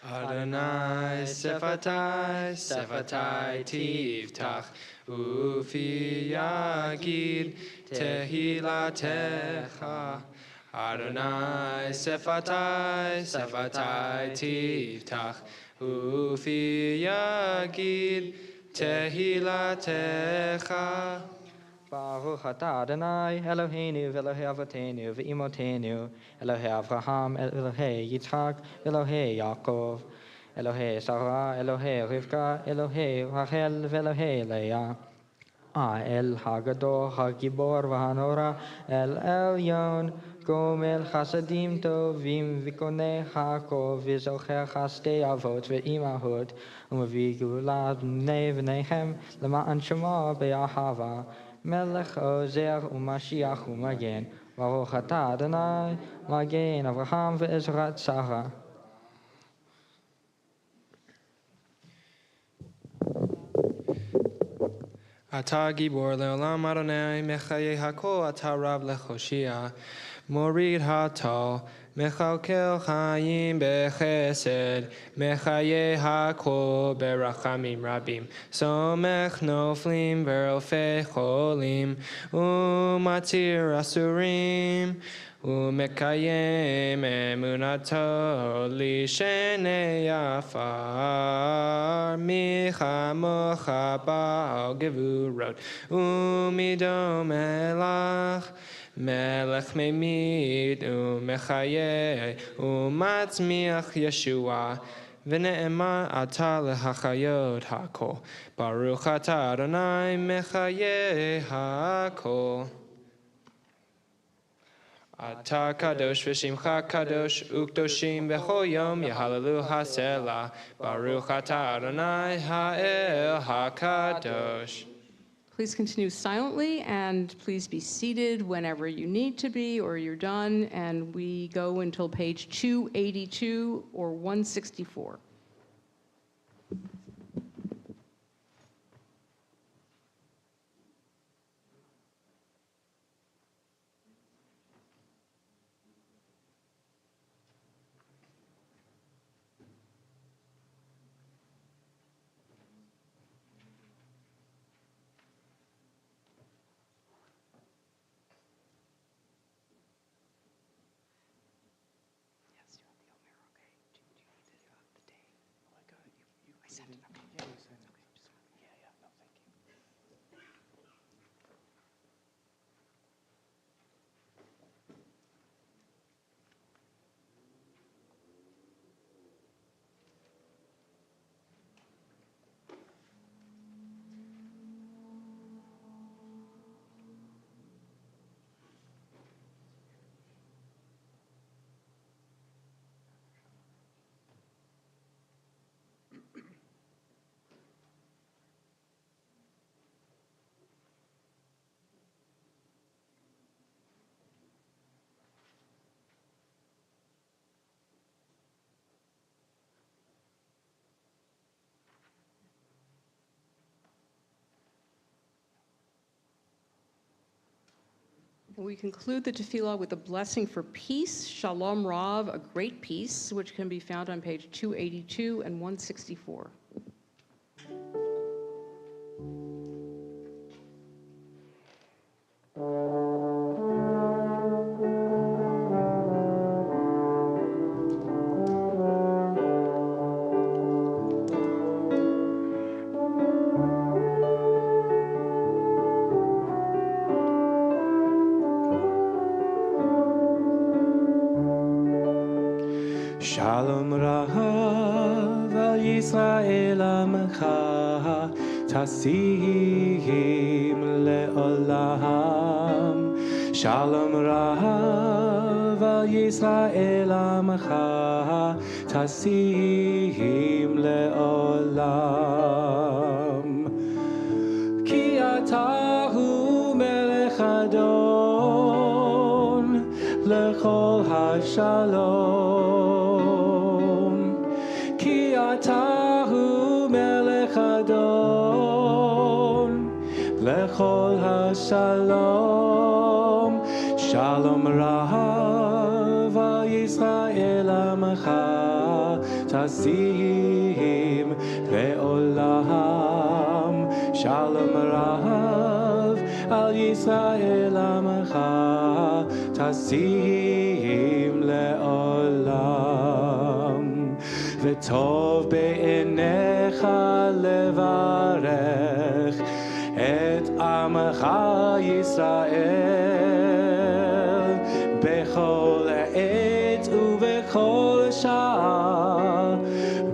Adonai sefatai, sefatai tiftach, ufi yagid tehilatecha. Adonai sefatai, sefatai tiftach, ufi yagid tehilatecha. Baruch atah Adonai, Eloheinu, Elohei Avotenu, Ve'imotenu, Elohei Avraham, Elohei Yitzchak, Elohei Yaakov, Elohei Sarah, Elohei Rivka, Elohei Rachel, Elohei Leah. El Hagadol, Hagibor, Vahanora, El Elyon, Gomel Chasadim Tovim, Vikonei Hakov, Vizocher Chastei Avot, Ve'imahot, Umavigula Bnei V'neihem, Lema'an Shema Be'ahava, Melech Ozer Umashiach Umagen, Baruch atah Adonai, Magen Avraham Ve'ezrat Sarah. אתה גיבור לעולם אדוני, מחיי הכל אתה רב לחושיע, מוריד הטל, מכלכל חיים בחסד, מחיי הכל ברחמים רבים, סומך נופלים ורופא חולים, ומתיר אסורים, ומקיים אמונתו לשני עפר, מי כמוך בעל גבורות, ומדומה לך, מלך ממית ומחיה, ומצמיח ישועה, ונאמן אתה להחיות הכל, ברוך אתה אדוני מחיה הכל. אתה קדוש ושמך קדוש וקדושים בכל יום יהללו הסלע, ברוך אתה אדוני האל הקדוש. Please continue silently, and please be seated whenever you need to be or you're done, and we go until page 282 or 164. We conclude the tefillah with a blessing for peace, Shalom Rav, a great peace, which can be found on page 282 and 164. Shalom Rav al Yisrael Amcha Tasim le'olam. Shalom Rav al Yisrael Amcha Tasim le'olam. Ki atahu melech adon lechol hashalom. Atahu melech adon lechol hashalom. Shalom Rav al Yisrael amcha tasim le'olam. Shalom Rav al Yisrael amcha tasim le'olam. וטוב בעיניך לברך את עמך Yisrael bechol עת ובכל שעה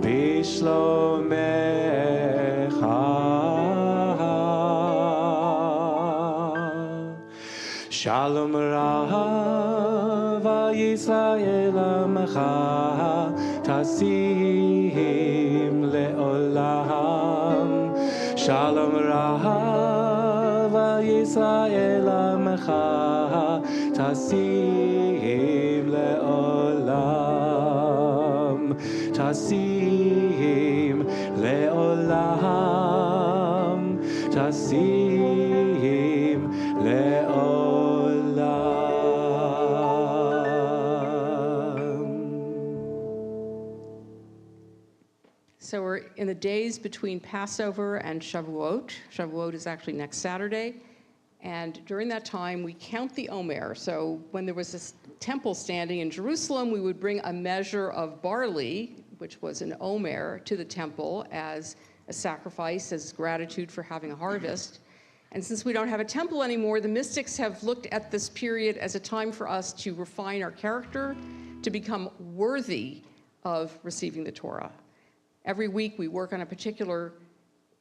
בשלומך. Shalom Rav Yisrael Amcha Tasim Leolam. Shalom Rav Yisrael Amcha Tasim Leolam. Tasim Leolam. Tasim Leolam. So we're in the days between Passover and Shavuot. Shavuot is actually next Saturday. And during that time, we count the Omer. So when there was this temple standing in Jerusalem, we would bring a measure of barley, which was an Omer, to the temple as a sacrifice, as gratitude for having a harvest. And since we don't have a temple anymore, the mystics have looked at this period as a time for us to refine our character, to become worthy of receiving the Torah. Every week we work on a particular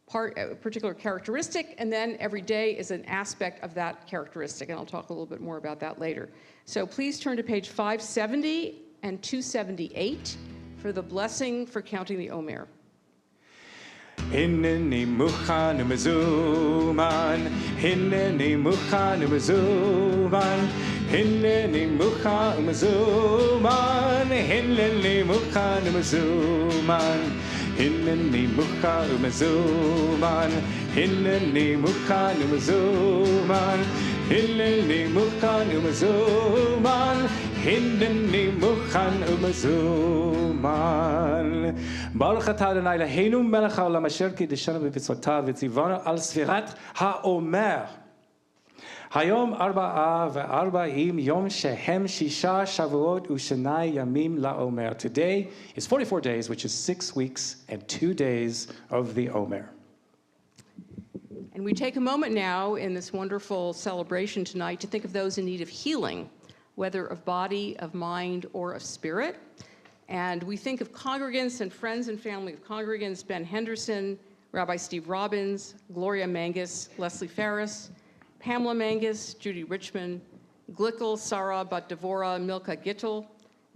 characteristic, and then every day is an aspect of that characteristic, and I'll talk a little bit more about that later. So please turn to page 570 and 278 for the blessing for counting the Omer. Hineni mukhan umezuman, hineni mukhan umezuman, hineni mukhan umezuman, hineni mukhan umezuman, hineni mukhan umezuman, hineni mukhan umezuman, hineni mukhan umezuman, hineni mukhan umezuman. Baruch atah Adonai Eloheinu melech haolam asher קידשנו במצוותיו וציוונו על ספירת האומר. היום 44 יום שהם 6 שבועות ו2 ימים לעומר. Today is 44 days, which is 6 weeks and 2 days of the Omer. And we take a moment now in this wonderful celebration tonight to think of those in need of healing, whether of body, of mind, or of spirit. And we think of congregants and friends and family of congregants: Ben Henderson, Rabbi Steve Robbins, Gloria Mangus, Leslie Ferris, Pamela Mangus, Judy Richmond, Glickel, Sarah Bat-Devora, Milka Gittel,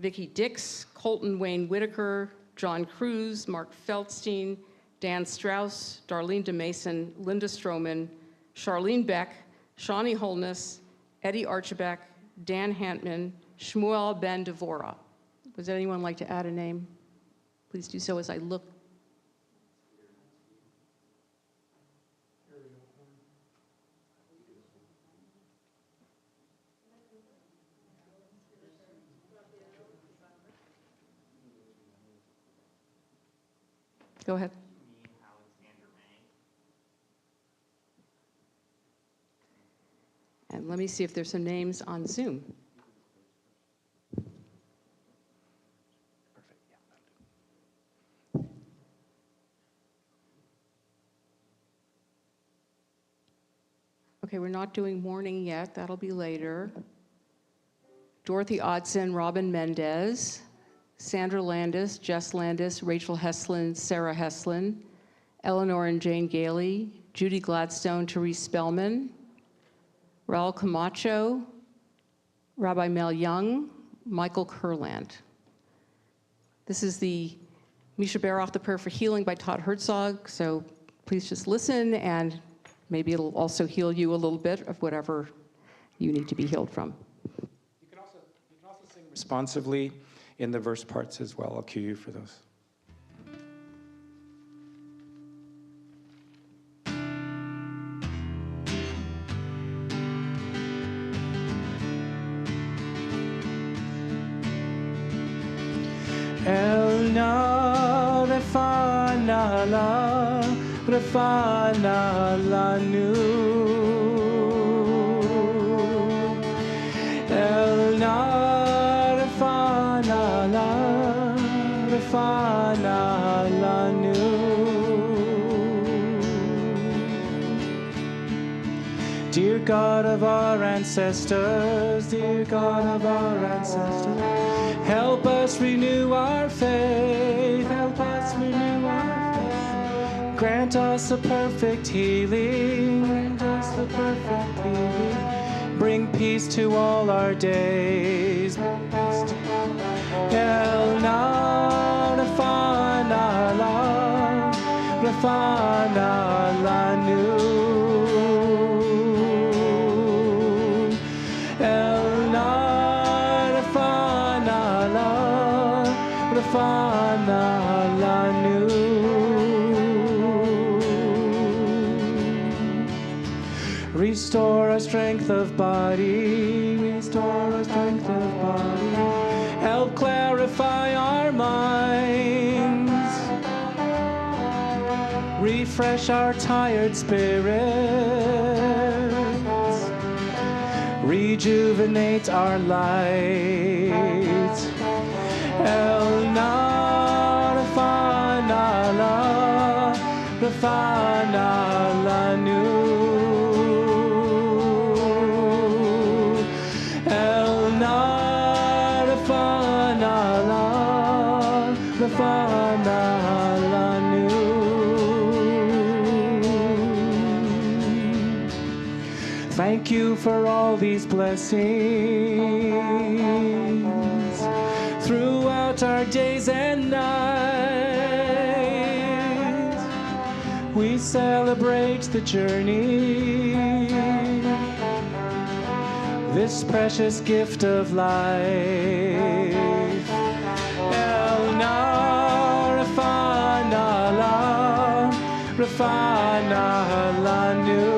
Vicki Dix, Colton Wayne Whitaker, John Cruz, Mark Feldstein, Dan Strauss, Darlene DeMason, Linda Stroman, Charlene Beck, Shawnee Holness, Eddie Archibek, Dan Hantman, Shmuel Ben Devora. Would anyone like to add a name? Please do so as I look. Go ahead. And let me see if there's some names on Zoom. Okay, we're not doing morning yet. That'll be later. Dorothy Odson, Robin Mendez, Sandra Landis, Jess Landis, Rachel Heslin, Sarah Heslin, Eleanor and Jane Gailey, Judy Gladstone, Therese Spellman, Raul Camacho, Rabbi Mel Young, Michael Kurland. This is the Misha Baroff, the Prayer for Healing by Todd Herzog, so please just listen, and maybe it'll also heal you a little bit of whatever you need to be healed from. You can also sing responsively in the verse parts as well. I'll cue you for those. El na refana la, refana lanu. El na refana la, refana lanu. Dear God of our ancestors, dear God of our ancestors, help us renew our faith, help us renew our faith. Grant us a perfect healing, grant us the perfect healing. Bring peace to all our days. El na rafana lanu. El na rafana lanu. Restore our strength of body, restore our strength of body. Help clarify our minds. Refresh our tired spirits. Rejuvenate our light. El na rafana lanu. Thank you for all these blessings throughout our days and nights. We celebrate the journey, this precious gift of life. El na rafana lanu.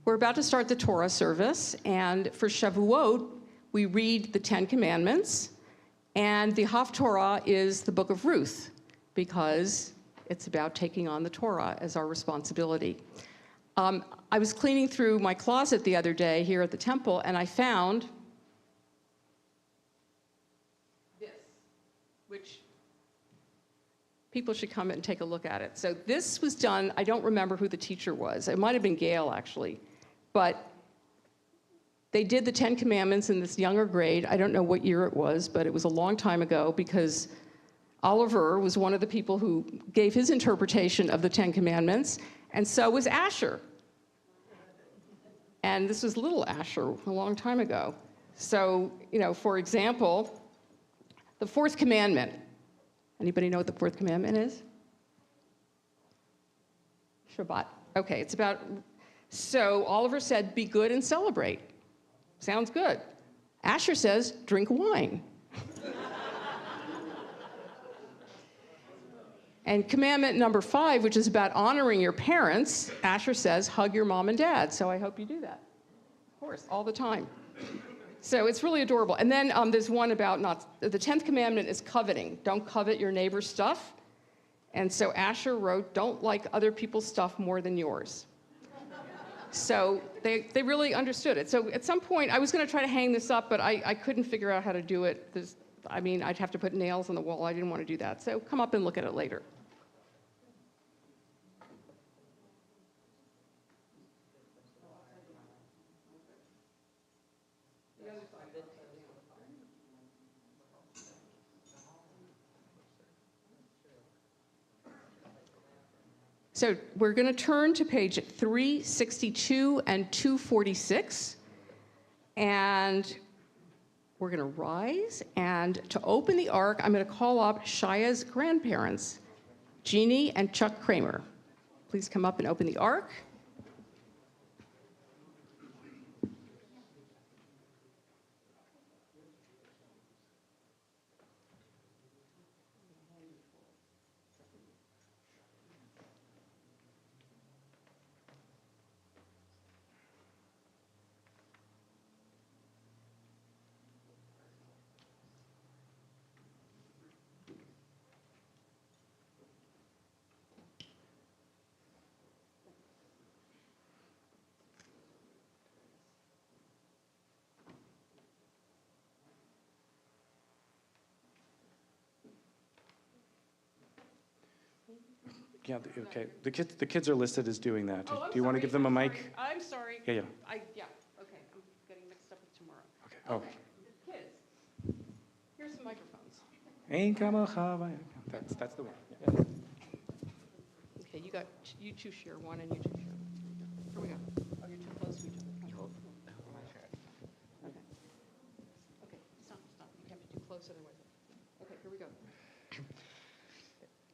We're about to start the Torah service, and for Shavuot, we read the Ten Commandments, and the Haftorah is the book of Ruth, because it's about taking on the Torah as our responsibility. I was cleaning through my closet the other day here at the temple, and I found this, which people should come and take a look at it. So this was done, I don't remember who the teacher was. It might have been Gail, actually. But they did the Ten Commandments in this younger grade. I don't know what year it was, but it was a long time ago, because Oliver was one of the people who gave his interpretation of the Ten Commandments, and so was Asher. And this was little Asher a long time ago. So, for example, the fourth commandment. Anybody know what the fourth commandment is? Shabbat. Okay, it's about, so Oliver said, be good and celebrate. Sounds good. Asher says, drink wine. And commandment number 5, which is about honoring your parents, Asher says, hug your mom and dad. So I hope you do that. Of course, all the time. So it's really adorable. And then there's one about the 10th commandment is coveting. Don't covet your neighbor's stuff. And so Asher wrote, don't like other people's stuff more than yours. So they really understood it. So at some point, I was going to try to hang this up, but I couldn't figure out how to do it. I'd have to put nails on the wall. I didn't want to do that. So come up and look at it later. So we're going to turn to page 362 and 246, and we're going to rise, and to open the ark, I'm going to call up Shaya's grandparents, Jeannie and Chuck Kramer. Please come up and open the ark. Yeah, okay. The kids are listed as doing that. Oh, I'm Do you want to sorry, give them a I'm mic? sorry. I'm sorry. Yeah, yeah. Okay, I'm getting mixed up with tomorrow. Okay. Oh. Kids, here's some microphones. That's the one. Yeah. Okay, you two share one and you two share one. Here we go. Oh, you're too close to each other. Okay. Okay, stop. You have to do close otherwise. Okay, here we go.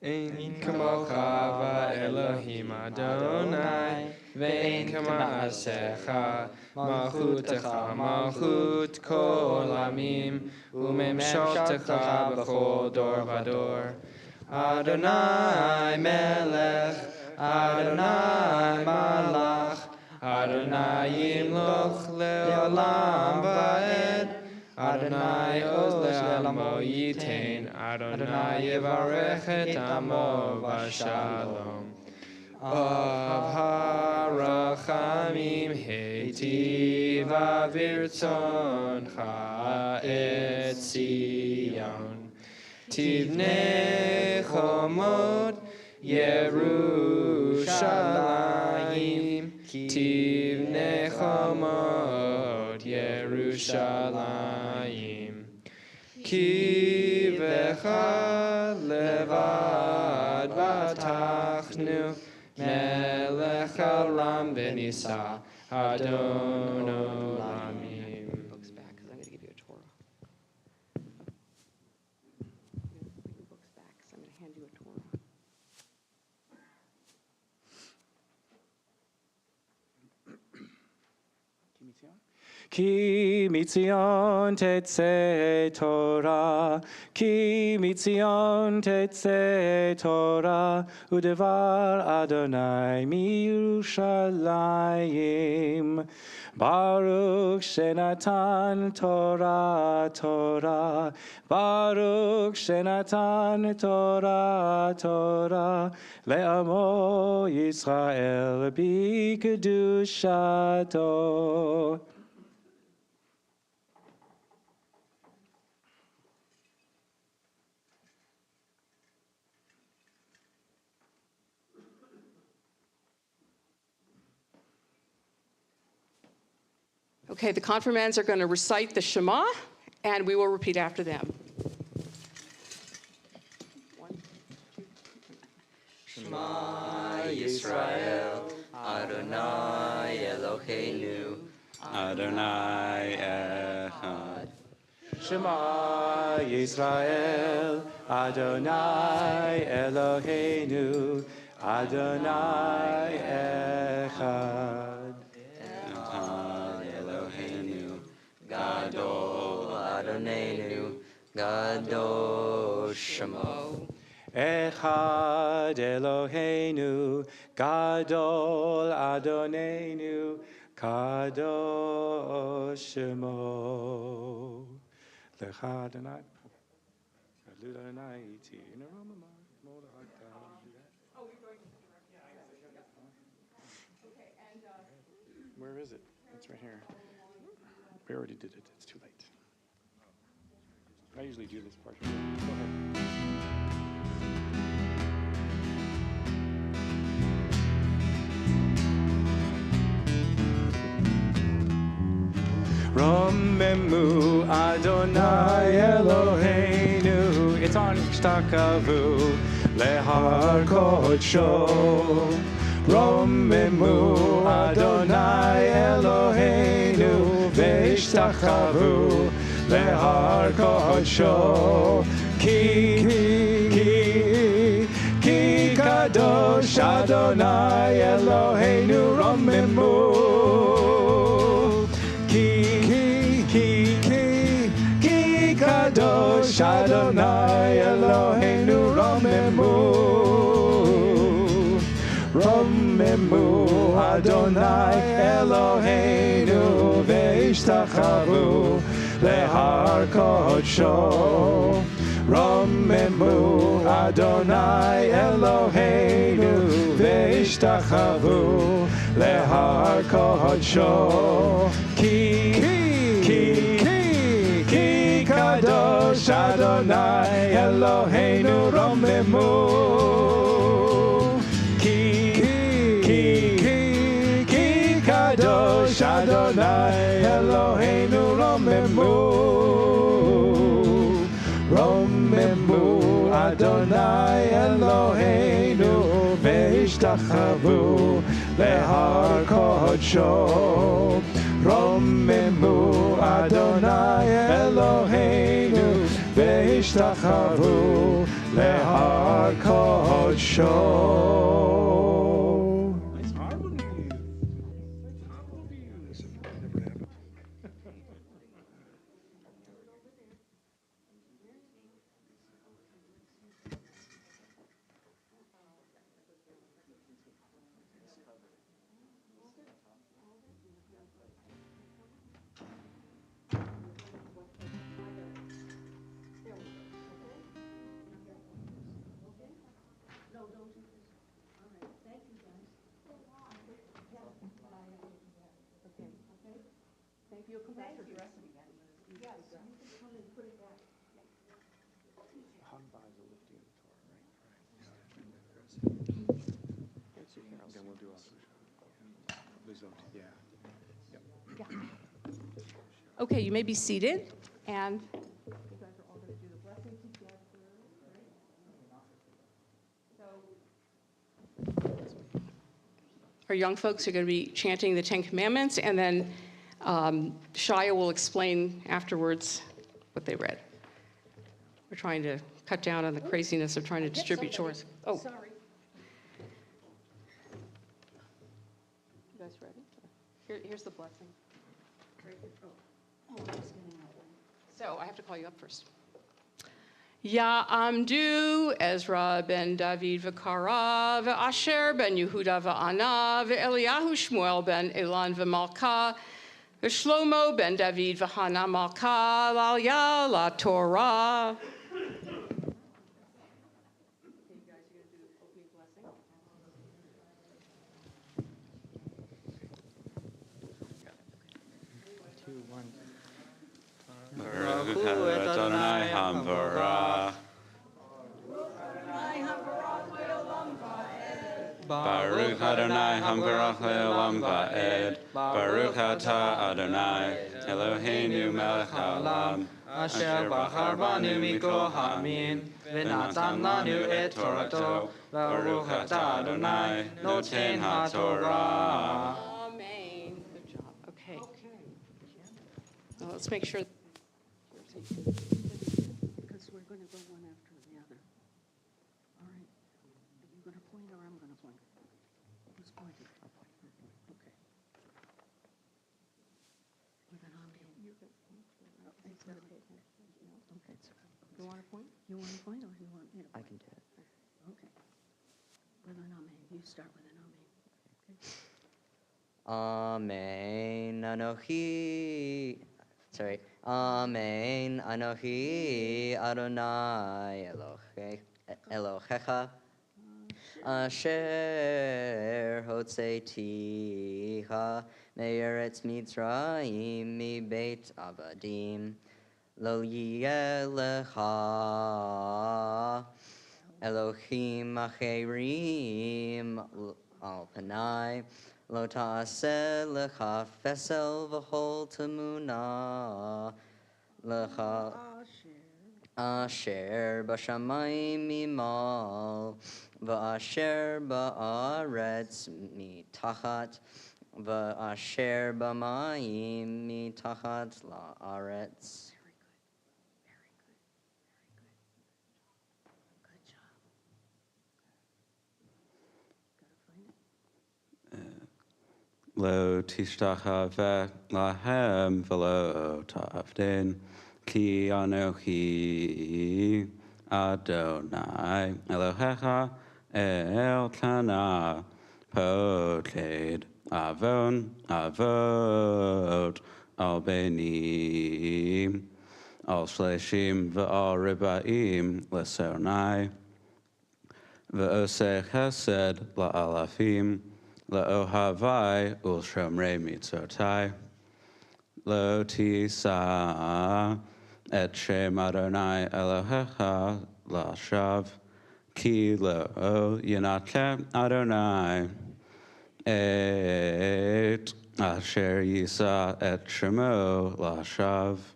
Ein kamocha Elohim Adonai, ve'ein kama'asecha, malchutecha malchut kol amim, u'memshaltecha b'chol dor v'dor. Adonai melech, Adonai malach, Adonai yimloch le'olam va'ed, Adonai oz le'amo yitain, Adonai yivarech et amo v'shalom. Av harachamim heitiv avirtzoncha et Zion. Tivnei chomot Yerushalayim, Tivnei chomot Yerushalayim. Ki v'cha levad batachnu, melech halam v'nisa, Adon olamim. Books back, because I'm going to give you a Torah. Books back, because I'm going to hand you a Torah. Ki mitzion tetze Torah, ki mitzion tetze Torah, udevar Adonai mi Yerushalayim. Baruch shenatan Torah, Torah, Baruch shenatan Torah, Torah, le'amo Yisrael bi kedushato. Okay, the confirmands are going to recite the Shema, and we will repeat after them. Shema Yisrael, Adonai Eloheinu, Adonai Echad. Shema Yisrael, Adonai Eloheinu, Adonai Echad. Gadol Adonenu, Gadol Shemo. Echad Eloheinu, Gadol Adonenu, Kadosh Shemo. Lecha Adonai. Adonai iti. Where is it? It's right here. We already did it. It's too late. I usually do this part. Go ahead. Romemu Adonai Eloheinu. It's on Shtakavu Lehar Kodsho. Romemu Adonai Eloheinu Veishtachavu Lehar Kodsho. Ki Kadosh Adonai Eloheinu Romemu. Ki Kadosh Adonai Eloheinu Romemu. Romemu Adonai Eloheinu Veishtachavu Lehar Kodsho. Romemu Adonai Eloheinu Veishtachavu Lehar Kodsho. Ki Kadosh Adonai Eloheinu Romemu. והשתחוו להר קודשו. רוממו אדוני אלוהינו והשתחוו להר קודשו. Nice harmonies. Harmonies. Never happened. Then we'll do Okay, you may be seated, and you guys are all going to do the blessing together. So, our young folks are going to be chanting the Ten Commandments, and then Shia will explain afterwards what they read. We're trying to cut down on the craziness of trying to distribute chores. Oh. Sorry. You guys ready? Here's the blessing. So I have to call you up first. Ya amdu Ezra ben David v'Kara v'Asher ben Yehuda v'Ana v'Eliyahu Shmuel ben Elan v'Malka v'Shlomo ben David v'Hana Malka l'Aliyah la Torah. Baruch Adonai Hamvarah. Baruch Adonai Hamvarach le'olam va'ed. Baruch atah Adonai Eloheinu melech haolam. Asher bachar banu mikol ha'amin v'natan lanu et torato. Baruch atah Adonai noten ha'torah. Amen. Good job. Okay. Now let's make sure. Because we're going to go one after the other. All right. Are you going to point or I'm going to point? Who's pointing? I'll point. Okay. With an amen. Okay. You want to point? You want to point or you want me to I point? can do it. Okay. With an amen. You start with an amen. Okay. Amen. Anochi. Sorry. Amen. Anochi Adonai Elohecha. Asher hotzeiticha me'eretz Mitzrayim mi beit avadim. Lo yeh lecha Elohim acherim al panai. Lo ta'aseh lecha fesel v'hol temuna lecha asher b'shamayim mimal v'asher ba'aretz mitachat v'asher b'mayim mitachat la'aretz. Good job. Lo tishtachave lahem v'lo ta'avdin ki anochi Adonai Elohecha Elkana potled avon avot al benim al shleshim v'al ribaim lesonai v'oseh chesed la'alafim La'ohavai ulshomrei mitzotai. Lo tisa et shem Adonai Elohecha la'shav. Ki lo yinatem Adonai et asher yisa et shemo la'shav.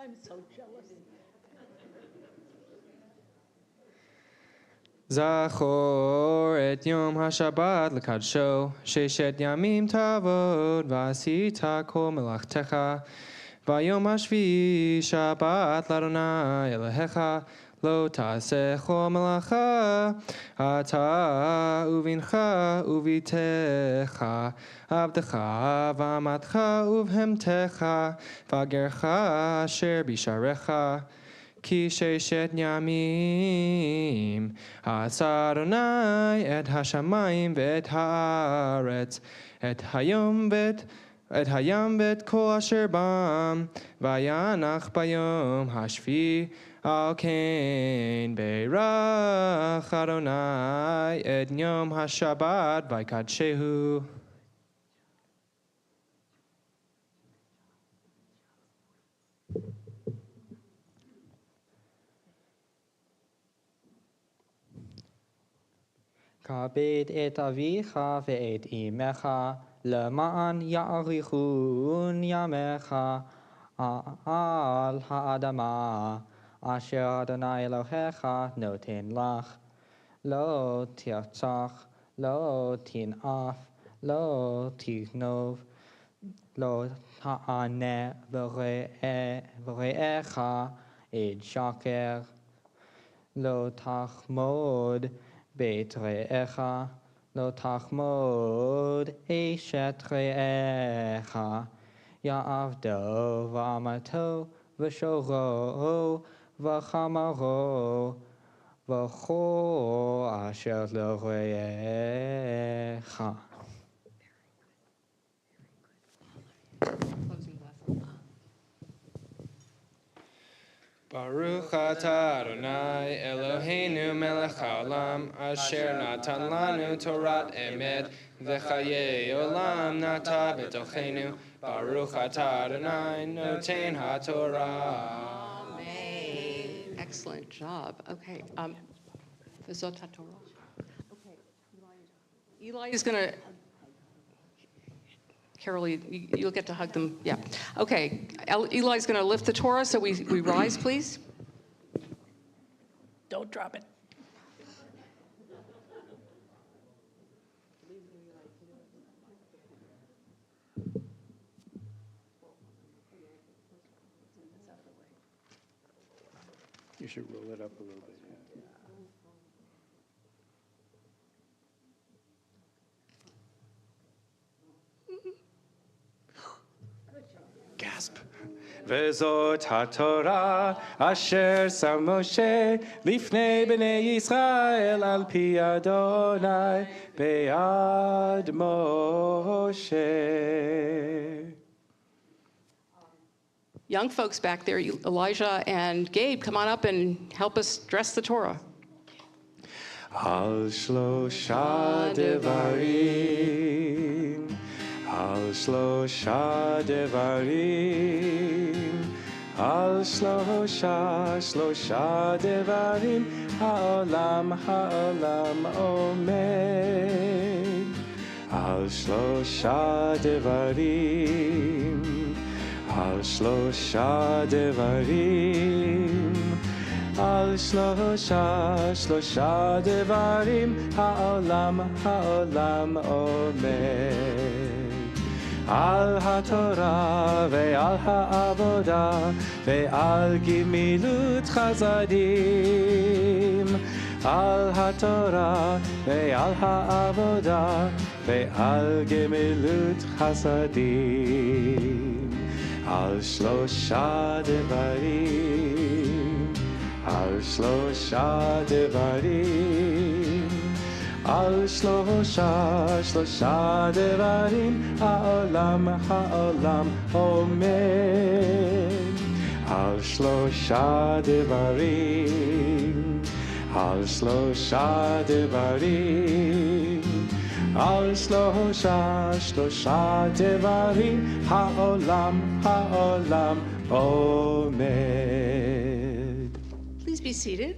I'm so jealous. זכור את יום השבת לקדשו, ששת ימים תעבוד ועשית כל מלאכתך, ביום השביעי שבת לאדוני אלוהיך, לא תעשה כל מלאכה, אתה ובנך וביתך, עבדך ואמתך ובהמתך, וגרך אשר בשעריך. כי ששת ימים עשה אדוני את השמיים ואת הארץ, את הים ואת כל אשר בם, וינח ביום השביעי. על כן ברך אדוני את יום השבת ויקדשהו. כבד את אביך ואת אמך, למען יאריכון ימיך על האדמה, אשר אדוני אלוהיך נותן לך. לא תרצח, לא תנאף, לא תגנוב, לא תענה ברעך עד שקר, לא תחמוד בית רעך, לא תחמוד אשת רעך, יעבדו ואמתו ושורו וחמרו וכל אשר לרעך. Baruch atah Adonai Eloheinu melech haolam, asher natan lanu Torat emet, v'chayei olam nata b'tochenu. Baruch atah Adonai noten haTorah. Amen. Excellent job. Okay. V'zot haTorah. Okay. Eli is going to. Carol, you'll get to hug them. Yeah. Okay. Eli's going to lift the Torah, so we rise, please. Don't drop it. You should roll it up a little bit. Gasp. וזאת התורה אשר שם משה לפני בני ישראל על פי אדוני ביד משה. Young folks back there, Elijah and Gabe, come on up and help us dress the Torah. על שלושה דברים, על שלושה דברים, על שלושה דברים, העולם עומד. על שלושה דברים, על שלושה דברים, על שלושה דברים, העולם עומד. על התורה ועל העבודה ועל גמילות חסדים, על התורה ועל העבודה ועל גמילות חסדים, על שלושה דברים, על שלושה דברים, על שלושה דברים, העולם עומד. על שלושה דברים, על שלושה דברים, על שלושה דברים, העולם עומד. Please be seated.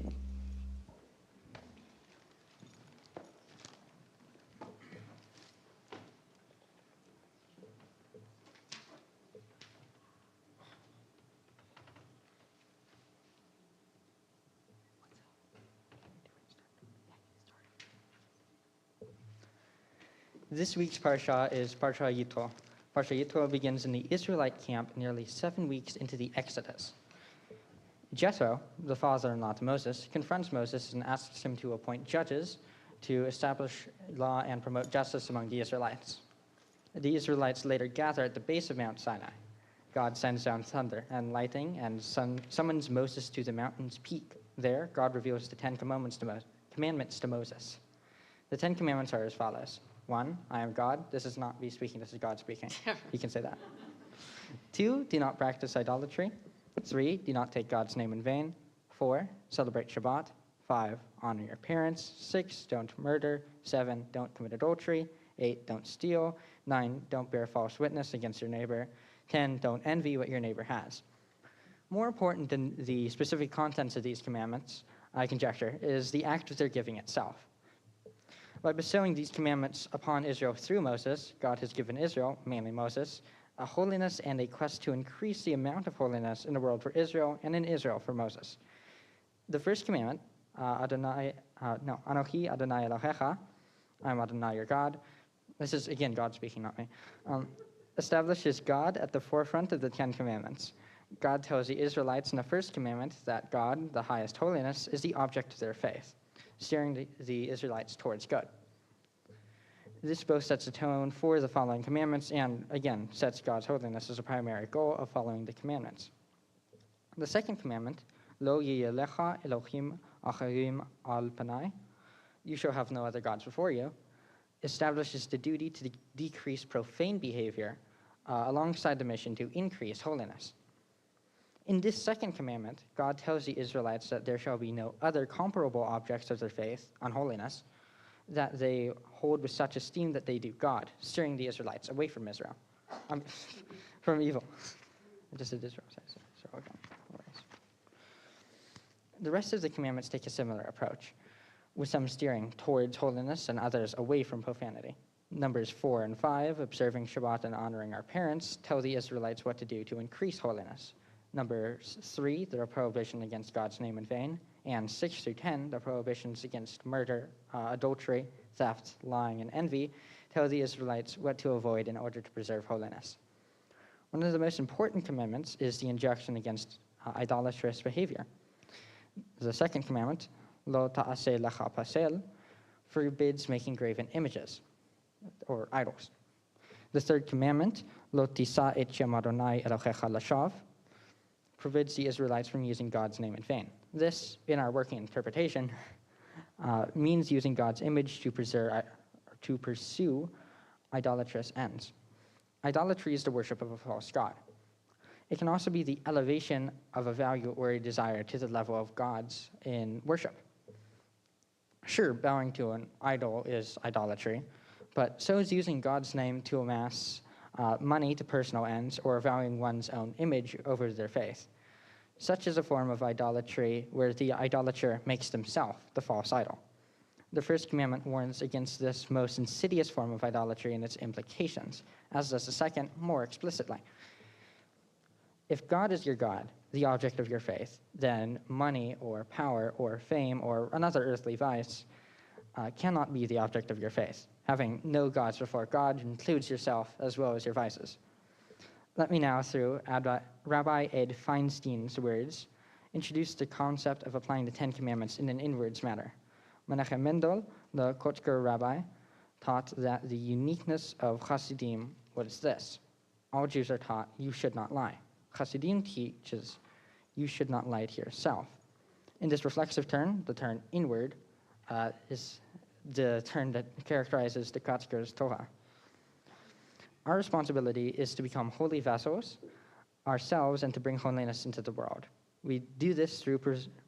This week's Parsha is Parsha Yitro. Parsha Yitro begins in the Israelite camp nearly 7 weeks into the Exodus. Jethro, the father-in-law to Moses, confronts Moses and asks him to appoint judges to establish law and promote justice among the Israelites. The Israelites later gather at the base of Mount Sinai. God sends down thunder and lightning and summons Moses to the mountain's peak. There, God reveals the Ten Commandments to Moses. The Ten Commandments are as follows. 1, I am God. This is not me speaking, this is God speaking. You can say that. 2, do not practice idolatry. 3, do not take God's name in vain. 4, celebrate Shabbat. 5, honor your parents. 6, don't murder. 7, don't commit adultery. 8, don't steal. 9, don't bear false witness against your neighbor. 10, don't envy what your neighbor has. More important than the specific contents of these commandments, I conjecture, is the act of their giving itself. By bestowing these commandments upon Israel through Moses, God has given Israel, mainly Moses, a holiness and a quest to increase the amount of holiness in the world for Israel and in Israel for Moses. The first commandment, Anochi Adonai Elohecha, I am Adonai your God. This is, again, God speaking, not me. Establishes God at the forefront of the Ten Commandments. God tells the Israelites in the first commandment that God, the highest holiness, is the object of their faith, steering the Israelites towards good. This both sets a tone for the following commandments and, again, sets God's holiness as a primary goal of following the commandments. The second commandment, Lo yiyelecha Elohim acharim al panai, you shall have no other gods before you, establishes the duty to decrease profane behavior alongside the mission to increase holiness. In this second commandment, God tells the Israelites that there shall be no other comparable objects of their faith on holiness that they hold with such esteem that they do God, steering the Israelites away from Israel, from evil. I just did Israel, so okay. No worries. The rest of the commandments take a similar approach, with some steering towards holiness and others away from profanity. Numbers 4 and 5, observing Shabbat and honoring our parents, tell the Israelites what to do to increase holiness. Numbers 3, the prohibition against God's name in vain, and 6 through 10, the prohibitions against murder, adultery, theft, lying, and envy, tell the Israelites what to avoid in order to preserve holiness. One of the most important commandments is the injunction against idolatrous behavior. The second commandment, Lo ta'aseh lecha pasel, forbids making graven images, or idols. The third commandment, Lo tisa et shem Adonai Elohecha lashav, forbids the Israelites from using God's name in vain. This, in our working interpretation, means using God's image to pursue idolatrous ends. Idolatry is the worship of a false god. It can also be the elevation of a value or a desire to the level of gods in worship. Sure, bowing to an idol is idolatry, but so is using God's name to amass money to personal ends or valuing one's own image over their faith. Such is a form of idolatry where the idolater makes themselves the false idol. The first commandment warns against this most insidious form of idolatry and its implications, as does the second more explicitly. If God is your God, the object of your faith, then money or power or fame or another earthly vice cannot be the object of your faith. Having no gods before God includes yourself as well as your vices. Let me now, through Rabbi Ed Feinstein's words, introduce the concept of applying the Ten Commandments in an inwards manner. Menachem Mendel, the Kotker rabbi, taught that the uniqueness of Hasidim was this. All Jews are taught you should not lie. Hasidim teaches you should not lie to yourself. In this reflexive turn, the turn inward, is the turn that characterizes the Kotker's Torah. Our responsibility is to become holy vessels ourselves and to bring holiness into the world. We do this through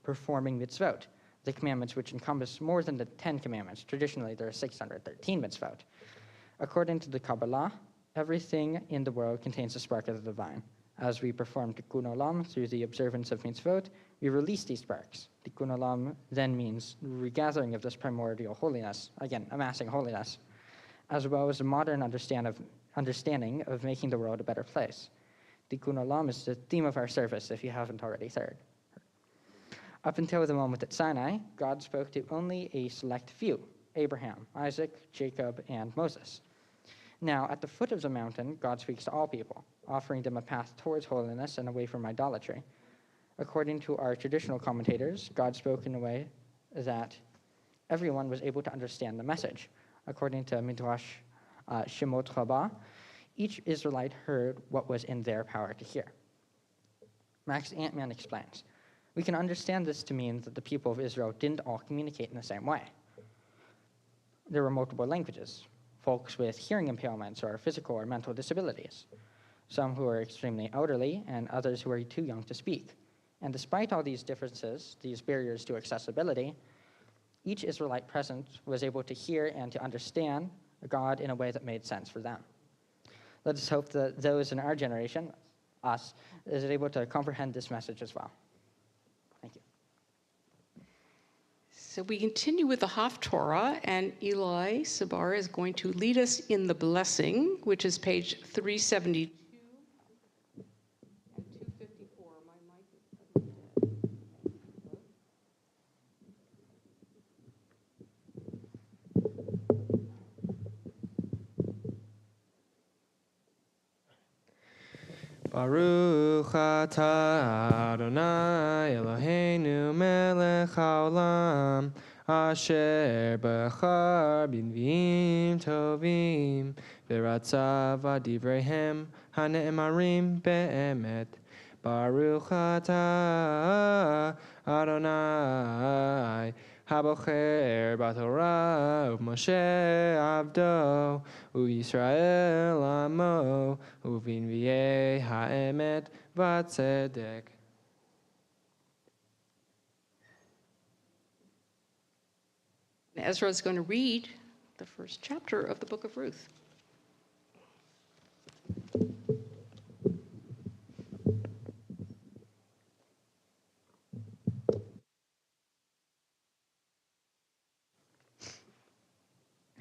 performing mitzvot, the commandments which encompass more than the 10 commandments. Traditionally, there are 613 mitzvot. According to the Kabbalah, everything in the world contains a spark of the divine. As we perform tikkun olam through the observance of mitzvot, we release these sparks. Tikkun olam then means regathering of this primordial holiness, again, amassing holiness, as well as a modern understanding of making the world a better place. Tikkun olam is the theme of our service, if you haven't already heard. Up until the moment at Sinai, God spoke to only a select few, Abraham, Isaac, Jacob, and Moses. Now, at the foot of the mountain, God speaks to all people, offering them a path towards holiness and away from idolatry. According to our traditional commentators, God spoke in a way that everyone was able to understand the message. According to Midrash Shemot Rabbah, each Israelite heard what was in their power to hear. Max Antman explains, we can understand this to mean that the people of Israel didn't all communicate in the same way. There were multiple languages, folks with hearing impairments or physical or mental disabilities, some who were extremely elderly and others who were too young to speak. And despite all these differences, these barriers to accessibility, each Israelite present was able to hear and to understand God in a way that made sense for them. Let us hope that those in our generation, us, is able to comprehend this message as well. Thank you. So we continue with the Haftorah, and Eli Sabar is going to lead us in the blessing, which is page 372 and 254. My mic is dead. Baruch atah Adonai Eloheinu melech haolam asher bachar b'nviim tovim v'ratzav adivreihem hane'emarim be'emet. Baruch atah Adonai Habocher b'Torah u'Moshe avdo u'Yisrael amo u'v'nviei ha'emet v'tzedek. Ezra is going to read the first chapter of the book of Ruth.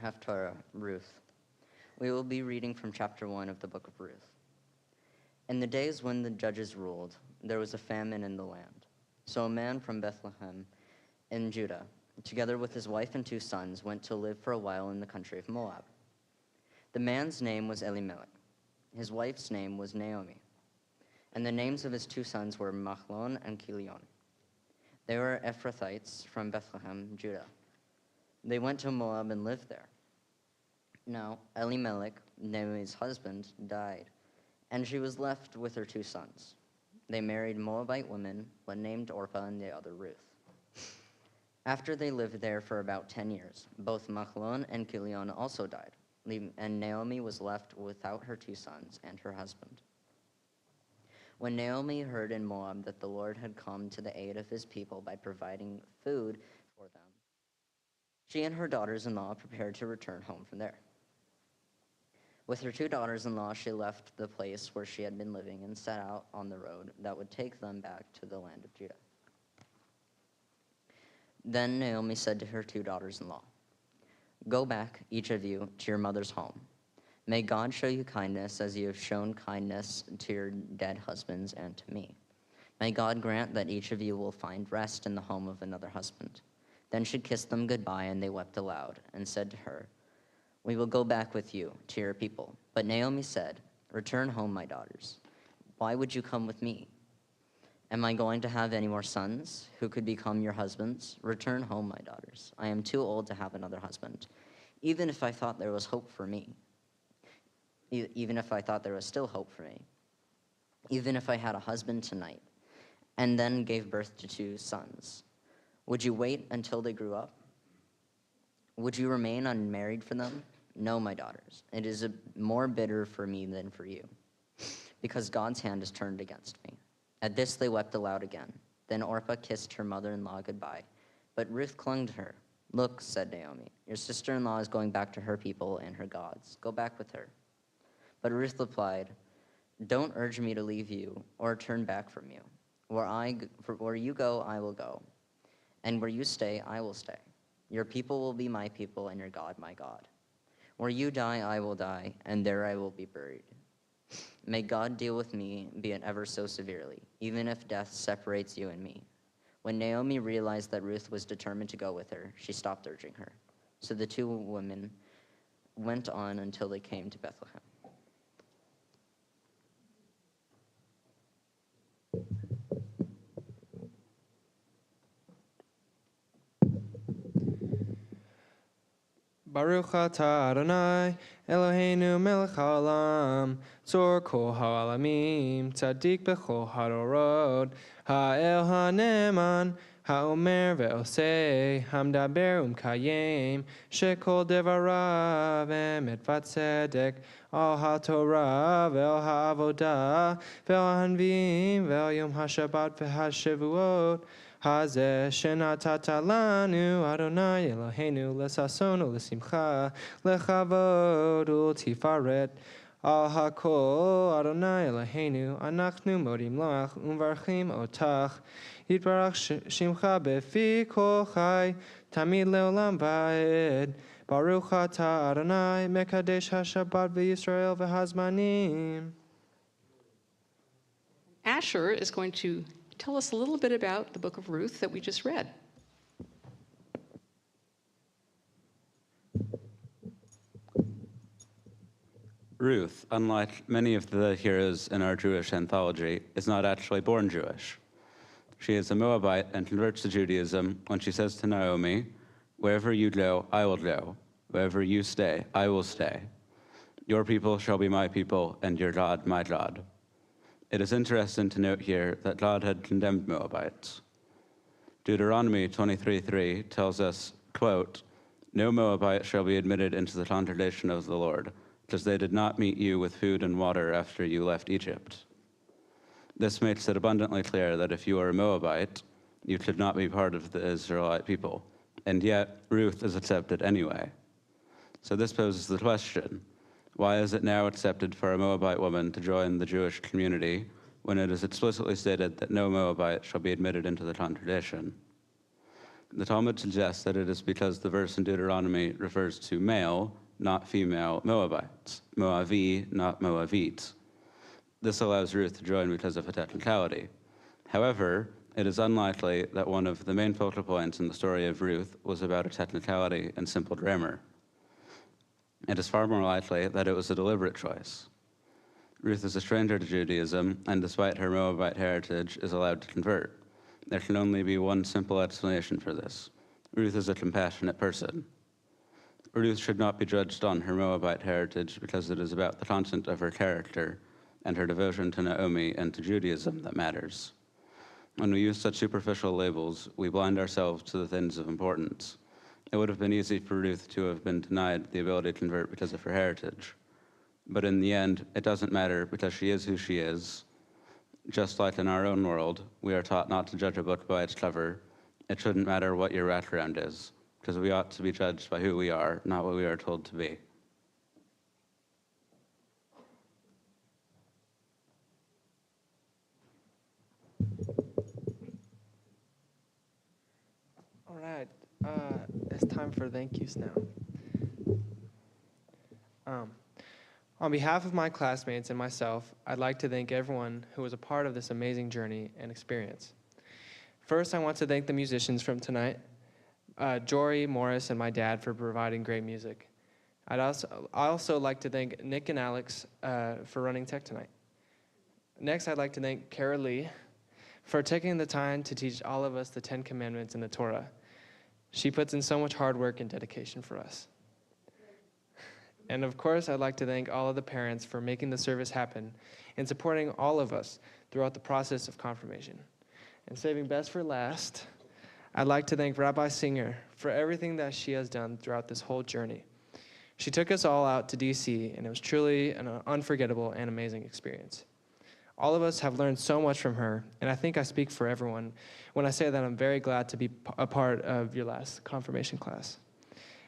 Haftarah, Ruth. We will be reading from chapter 1 of the book of Ruth. In the days when the judges ruled, there was a famine in the land. So a man from Bethlehem in Judah, together with his wife and 2 sons, went to live for a while in the country of Moab. The man's name was Elimelech. His wife's name was Naomi. And the names of his 2 sons were Machlon and Kilion. They were Ephrathites from Bethlehem, Judah. They went to Moab and lived there. Now, Elimelech, Naomi's husband, died, and she was left with her 2 sons. They married Moabite women, one named Orpah and the other Ruth. After they lived there for about 10 years, both Machlon and Kilion also died, and Naomi was left without her 2 sons and her husband. When Naomi heard in Moab that the Lord had come to the aid of his people by providing food for them, she and her daughters-in-law prepared to return home from there. With her 2 daughters-in-law, she left the place where she had been living and set out on the road that would take them back to the land of Judah. Then Naomi said to her 2 daughters-in-law, "Go back, each of you, to your mother's home. May God show you kindness as you have shown kindness to your dead husbands and to me. May God grant that each of you will find rest in the home of another husband." Then she kissed them goodbye, and they wept aloud and said to her, "We will go back with you to your people." But Naomi said, "Return home, my daughters. Why would you come with me? Am I going to have any more sons who could become your husbands? Return home, my daughters. I am too old to have another husband. Even if I thought there was hope for me, even if I thought there was still hope for me, even if I had a husband tonight, and then gave birth to 2 sons, would you wait until they grew up? Would you remain unmarried for them? No, my daughters. It is more bitter for me than for you, because God's hand is turned against me." At this they wept aloud again. Then Orpah kissed her mother-in-law goodbye, but Ruth clung to her. "Look," said Naomi, "your sister-in-law is going back to her people and her gods. Go back with her." But Ruth replied, "Don't urge me to leave you or turn back from you. Where you go, I will go, and where you stay, I will stay. Your people will be my people, and your God, my God. Where you die, I will die, and there I will be buried. May God deal with me, be it ever so severely, even if death separates you and me." When Naomi realized that Ruth was determined to go with her, she stopped urging her. So the 2 women went on until they came to Bethlehem. Baruch atah Adonai, Eloheinu melech haolam, tzor kol ha'olamim, tzadik b'chol hadorot, ha'el ha'neman, ha'omer ve'osei, hamdaber umkayem, shekol devarav emet v'tzedek, al ha'torah ve'al ha'avodah, ve'al hanviim, ve'al yom ha'shabbat ve'ha'shavuot, Hazeh shenatata lanu Adonai Eloheinu lesason ulesimcha lechavod ultifaret al hakol Adonai Eloheinu anachnu modim loach umvarchim otach yitbarach shimcha befi kol chai tamid leolam vaed Baruch atah Adonai mekadesh hashabbat v'Yisrael v'hazmanim. Asher is going to tell us a little bit about the book of Ruth that we just read. Ruth, unlike many of the heroes in our Jewish anthology, is not actually born Jewish. She is a Moabite and converts to Judaism when she says to Naomi, "Wherever you go, I will go. Wherever you stay, I will stay. Your people shall be my people, and your God my God." It is interesting to note here that God had condemned Moabites. Deuteronomy 23:3 tells us, quote, "No Moabite shall be admitted into the congregation of the Lord, because they did not meet you with food and water after you left Egypt." This makes it abundantly clear that if you are a Moabite, you could not be part of the Israelite people, and yet Ruth is accepted anyway. So this poses the question, why is it now accepted for a Moabite woman to join the Jewish community when it is explicitly stated that no Moabite shall be admitted into the congregation? The Talmud suggests that it is because the verse in Deuteronomy refers to male, not female Moabites, Moavi, not Moavite. This allows Ruth to join because of a technicality. However, it is unlikely that one of the main focal points in the story of Ruth was about a technicality and simple grammar. It is far more likely that it was a deliberate choice. Ruth is a stranger to Judaism, and despite her Moabite heritage, is allowed to convert. There can only be one simple explanation for this. Ruth is a compassionate person. Ruth should not be judged on her Moabite heritage because it is about the content of her character and her devotion to Naomi and to Judaism that matters. When we use such superficial labels, we blind ourselves to the things of importance. It would have been easy for Ruth to have been denied the ability to convert because of her heritage. But in the end, it doesn't matter because she is who she is. Just like in our own world, we are taught not to judge a book by its cover. It shouldn't matter what your background is, because we ought to be judged by who we are, not what we are told to be. All right, it's time for thank yous now. On behalf of my classmates and myself, I'd like to thank everyone who was a part of this amazing journey and experience. First, I want to thank the musicians from tonight, Jory, Morris, and my dad for providing great music. I also like to thank Nick and Alex for running tech tonight. Next, I'd like to thank Kara Lee for taking the time to teach all of us the 10 Commandments and the Torah. She puts in so much hard work and dedication for us. And of course, I'd like to thank all of the parents for making the service happen and supporting all of us throughout the process of confirmation. And saving best for last, I'd like to thank Rabbi Singer for everything that she has done throughout this whole journey. She took us all out to DC, and it was truly an unforgettable and amazing experience. All of us have learned so much from her, and I think I speak for everyone when I say that I'm very glad to be a part of your last confirmation class.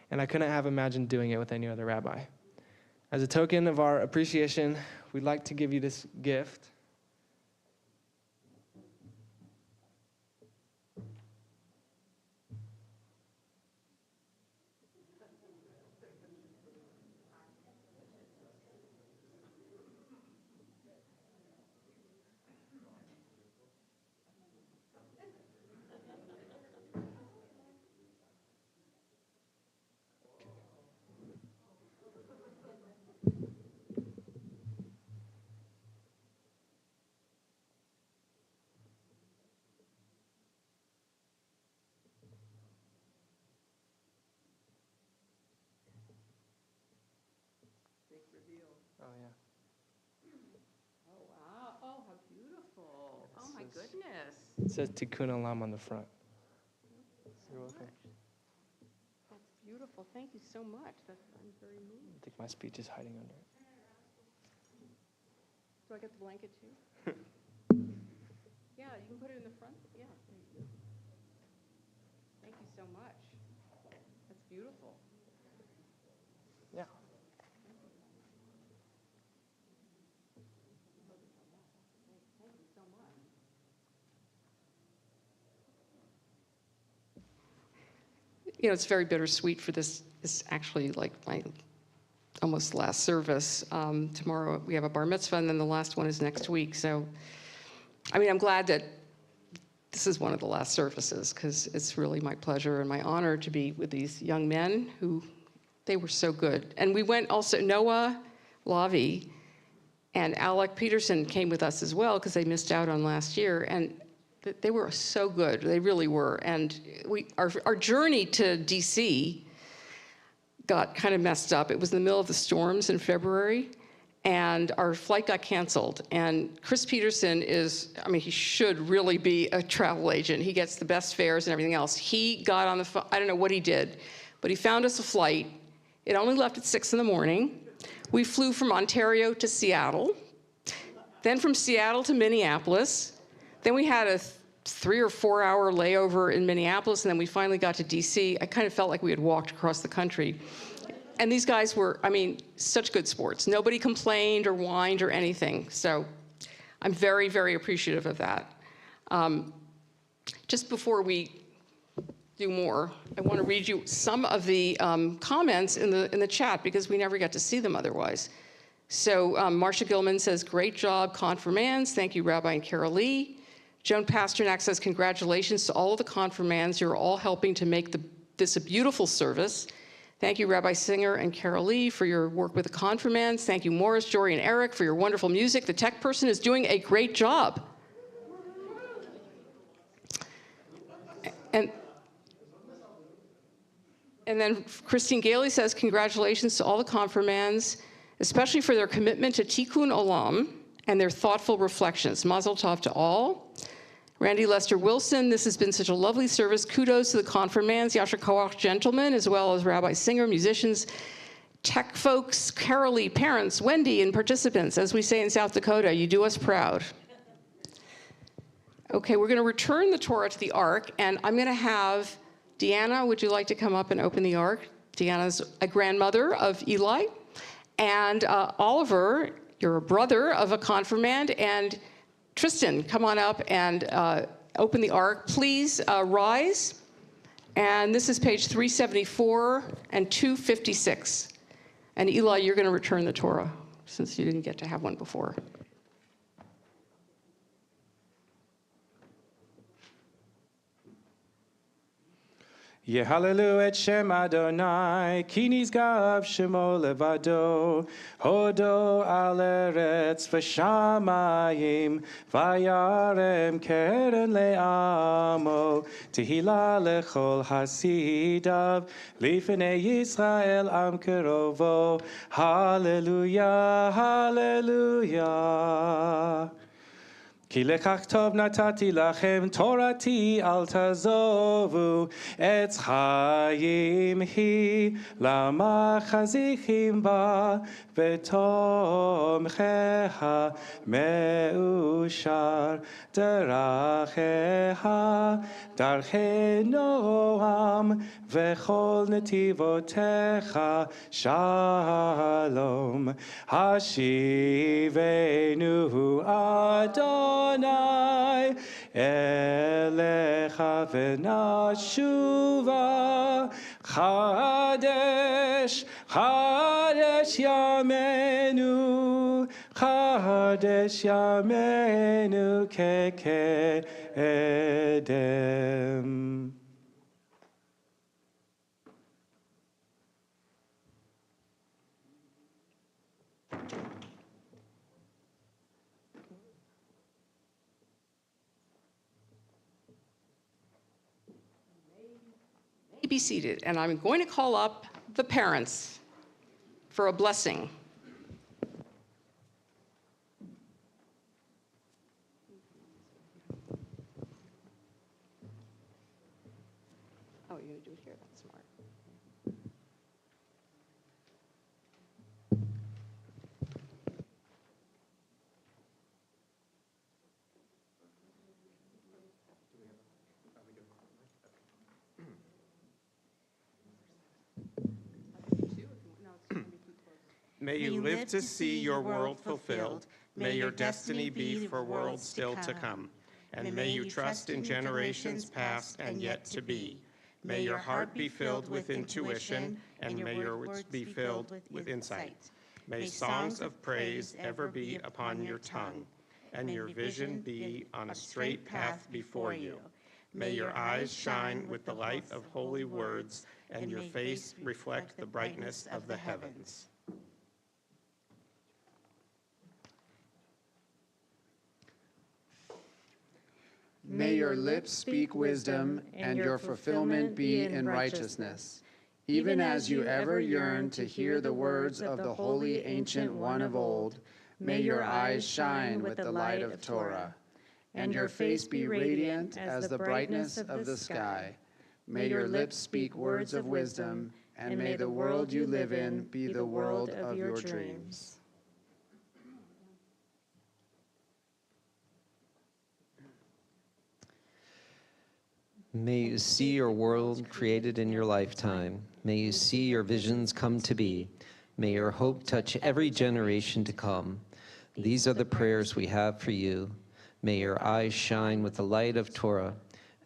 And I couldn't have imagined doing it with any other rabbi. As a token of our appreciation, we'd like to give you this gift. Oh, yeah. Oh, wow. Oh, how beautiful. Oh, my This is- goodness. It says Tikkun Olam on the front. You're welcome. That's beautiful. Thank you so much. I'm very I moved. think my speech is hiding under it. Do I get the blanket too? Yeah, you can put it in the front. Yeah, there you go. Thank you so much. That's beautiful. Yeah. Thank you so much. You know, it's very bittersweet for this. It's actually like my almost last service. Tomorrow we have a bar mitzvah, and then the last one is next week. So, I mean, I'm glad that this is one of the last services, because it's really my pleasure and my honor to be with these young men who, they were so good. And we went also, Noah Lavi and Alec Peterson came with us as well, because they missed out on last year. And they were so good. They really were. And our journey to DC got kind of messed up. It was in the middle of the storms in February, and our flight got canceled. And Chris Peterson is, I mean, he should really be a travel agent. He gets the best fares and everything else. He got on the phone, I don't know what he did, but he found us a flight. It only left at 6 in the morning. We flew from Ontario to Seattle, then from Seattle to Minneapolis. Then we had a 3 or 4 hour layover in Minneapolis, and then we finally got to DC. I kind of felt like we had walked across the country. And these guys were, I mean, such good sports. Nobody complained or whined or anything. So I'm very, very appreciative of that. Just before we do more, I want to read you some of the comments in the chat, because we never get to see them otherwise. So Marcia Gilman says, great job, confirmands. Thank you, Rabbi and Carol Lee. Joan Pasternak says, congratulations to all of the confirmands. You're all helping to make this a beautiful service. Thank you, Rabbi Singer and Carol Lee, for your work with the confirmands. Thank you, Morris, Jory, and Eric, for your wonderful music. The tech person is doing a great job. And then Christine Gailey says, congratulations to all the confirmands, especially for their commitment to Tikkun Olam and their thoughtful reflections. Mazel tov to all. Randy Lester Wilson, this has been such a lovely service. Kudos to the confirmands, Yasher Koach gentlemen, as well as Rabbi Singer, musicians, tech folks, Carol Lee, parents, Wendy, and participants. As we say in South Dakota, you do us proud. Okay, we're going to return the Torah to the Ark, and I'm going to have Deanna, would you like to come up and open the Ark? Deanna's a grandmother of Eli. And Oliver, you're a brother of a confirmand, and Tristan, come on up and open the Ark. Please rise. And this is page 374 and 256. And Eli, you're going to return the Torah, since you didn't get to have one before. Yehalelu et Shem Adonai, ki nizgav shemo levado, hodo al eretz v'shamayim, vayarem keren le'amo, tehila lechol hasidav, lifnei Yisrael am kerovo, hallelujah, hallelujah. כי לכך טוב נתתי לכם תורתי אל תעזובו עץ חיים היא למה חזיכים בה ותומכיה מאושר דרכיה דרכי נועם וכל נתיבותיך שלום השיבנו אדוני אליך ונשובה חדש חדש ימינו חדש ימינו כקדם. Be seated, and I'm going to call up the parents for a blessing. Oh, you're going to do it here? That's smart. May you live to see your world fulfilled. May your destiny be for worlds still to come. And may you trust in generations past and yet to be. May your heart be filled with intuition, and may your words be filled with insight. May songs of praise ever be upon your tongue, and your vision be on a straight path before you. May your eyes shine with the light of holy words, and your face reflect the brightness of the heavens. May your lips speak wisdom, and your fulfillment be in righteousness, even as you ever yearn to hear the words of the holy ancient one of old. May your eyes shine with the light of Torah, and your face be radiant as the brightness of the sky. May your lips speak words of wisdom, and may the world you live in be the world of your dreams. May you see your world created in your lifetime. May you see your visions come to be. May your hope touch every generation to come. These are the prayers we have for you. May your eyes shine with the light of Torah,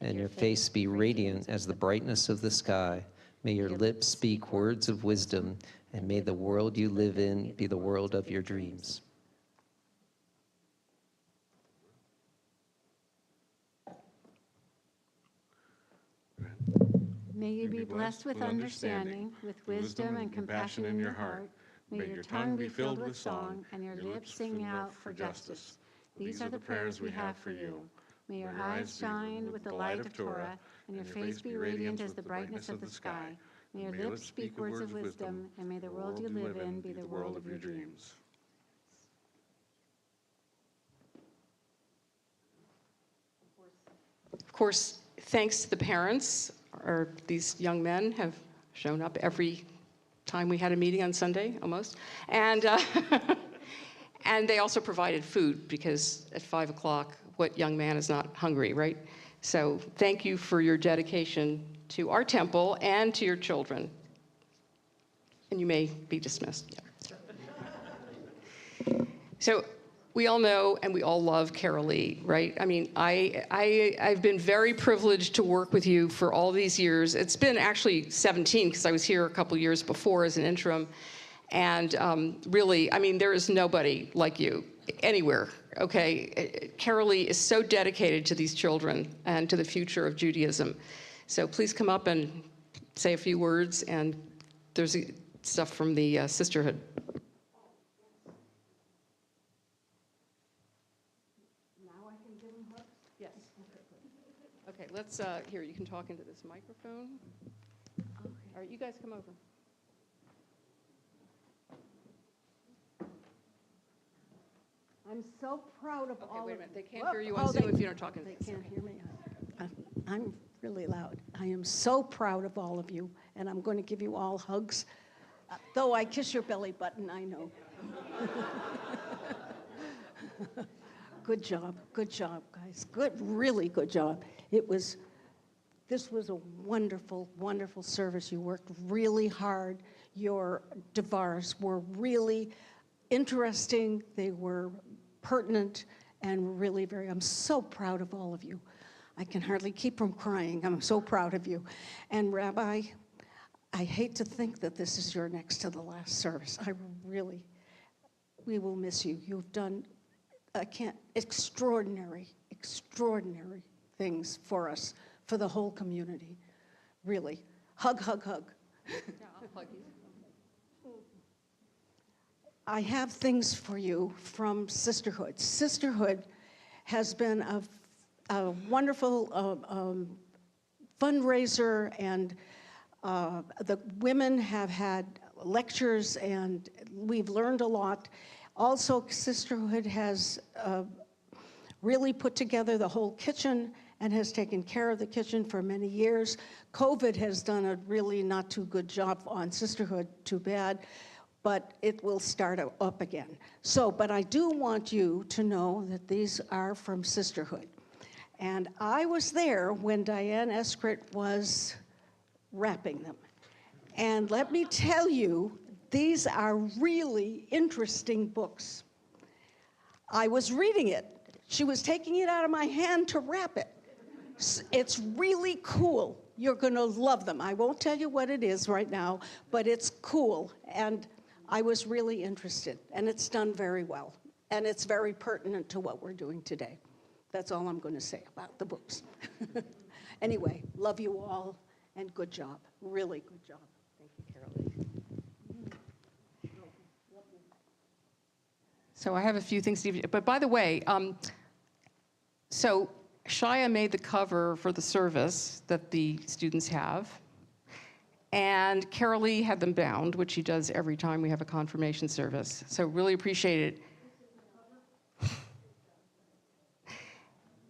and your face be radiant as the brightness of the sky. May your lips speak words of wisdom, and may the world you live in be the world of your dreams. May you be blessed with understanding, with wisdom and compassion in your heart. May your tongue be filled with song, and your lips sing out for justice. These are the prayers we have for you. May your eyes shine with the light of Torah, and your face be radiant as the brightness of the sky. May your lips speak words of wisdom, and may the world you live in be the world of your dreams. Of course, thanks to the parents, these young men have shown up every time we had a meeting on Sunday, almost. And, and they also provided food, because at 5 o'clock, what young man is not hungry, right? So thank you for your dedication to our temple and to your children. And you may be dismissed. Yeah. So we all know and we all love Carol Lee, right? I mean, I've been very privileged to work with you for all these years. It's been actually 17, because I was here a couple years before as an interim. And really, I mean, there is nobody like you anywhere, okay? Carol Lee is so dedicated to these children and to the future of Judaism. So please come up and say a few words, and there's stuff from the sisterhood. Okay, let's, here, you can talk into this microphone. Okay. All right, you guys come over. I'm so proud of all of you. Wait a minute, they can't hear you on Zoom if you don't talk into this. They can't hear me. I'm really loud. I am so proud of all of you, and I'm going to give you all hugs, though I kiss your belly button, I know. Good job, guys. Good, really good job. This was a wonderful, wonderful service. You worked really hard. Your devars were really interesting. They were pertinent and really I'm so proud of all of you. I can hardly keep from crying. I'm so proud of you. And Rabbi, I hate to think that this is your next to the last service. We will miss you. You've done extraordinary things for us, for the whole community. Really. Hug, hug, hug. Yeah, I'll hug you. I have things for you from Sisterhood. Sisterhood has been a wonderful fundraiser, and the women have had lectures, and we've learned a lot. Also, Sisterhood has really put together the whole kitchen and has taken care of the kitchen for many years. COVID has done a really not too good job on sisterhood, too bad, but it will start up again. So, but I do want you to know that these are from sisterhood. And I was there when Diane Eskrit was wrapping them. And let me tell you, these are really interesting books. I was reading it. She was taking it out of my hand to wrap it. It's really cool. You're going to love them. I won't tell you what it is right now, but it's cool. And I was really interested. And it's done very well. And it's very pertinent to what we're doing today. That's all I'm going to say about the books. Anyway, love you all, and good job. Really good job. Thank you, Caroline. So I have a few things to, but by the way, so Shia made the cover for the service that the students have, and Carolee had them bound, which she does every time we have a confirmation service. So really appreciate it.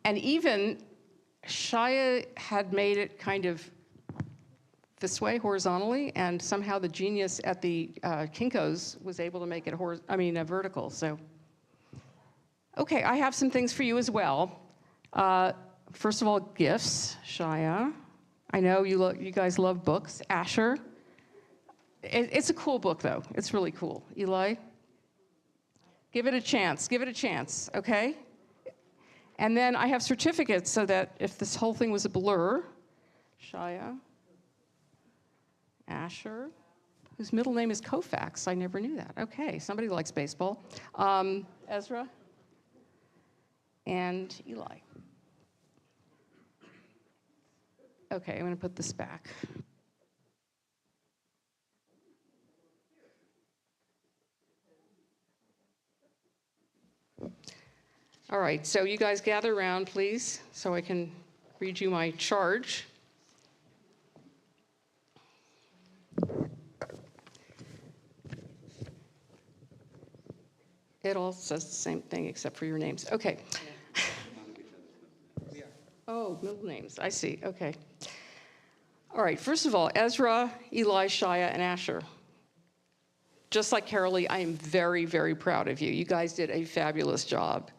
And even Shia had made it kind of this way horizontally, and somehow the genius at the Kinko's was able to make it vertical. So, okay, I have some things for you as well. First of all, gifts, Shia. I know you guys love books. Asher. It's a cool book, though. It's really cool. Eli, give it a chance. Give it a chance, okay? And then I have certificates so that if this whole thing was a blur, Shia, Asher, whose middle name is Koufax. I never knew that. Okay, somebody likes baseball. Ezra and Eli. Okay, I'm going to put this back. All right, so you guys gather around, please, so I can read you my charge. It all says the same thing except for your names. Okay. Oh, middle names. I see. Okay. All right. First of all, Ezra, Eli, Shia, and Asher. Just like Carolee, I am very, very proud of you. You guys did a fabulous job.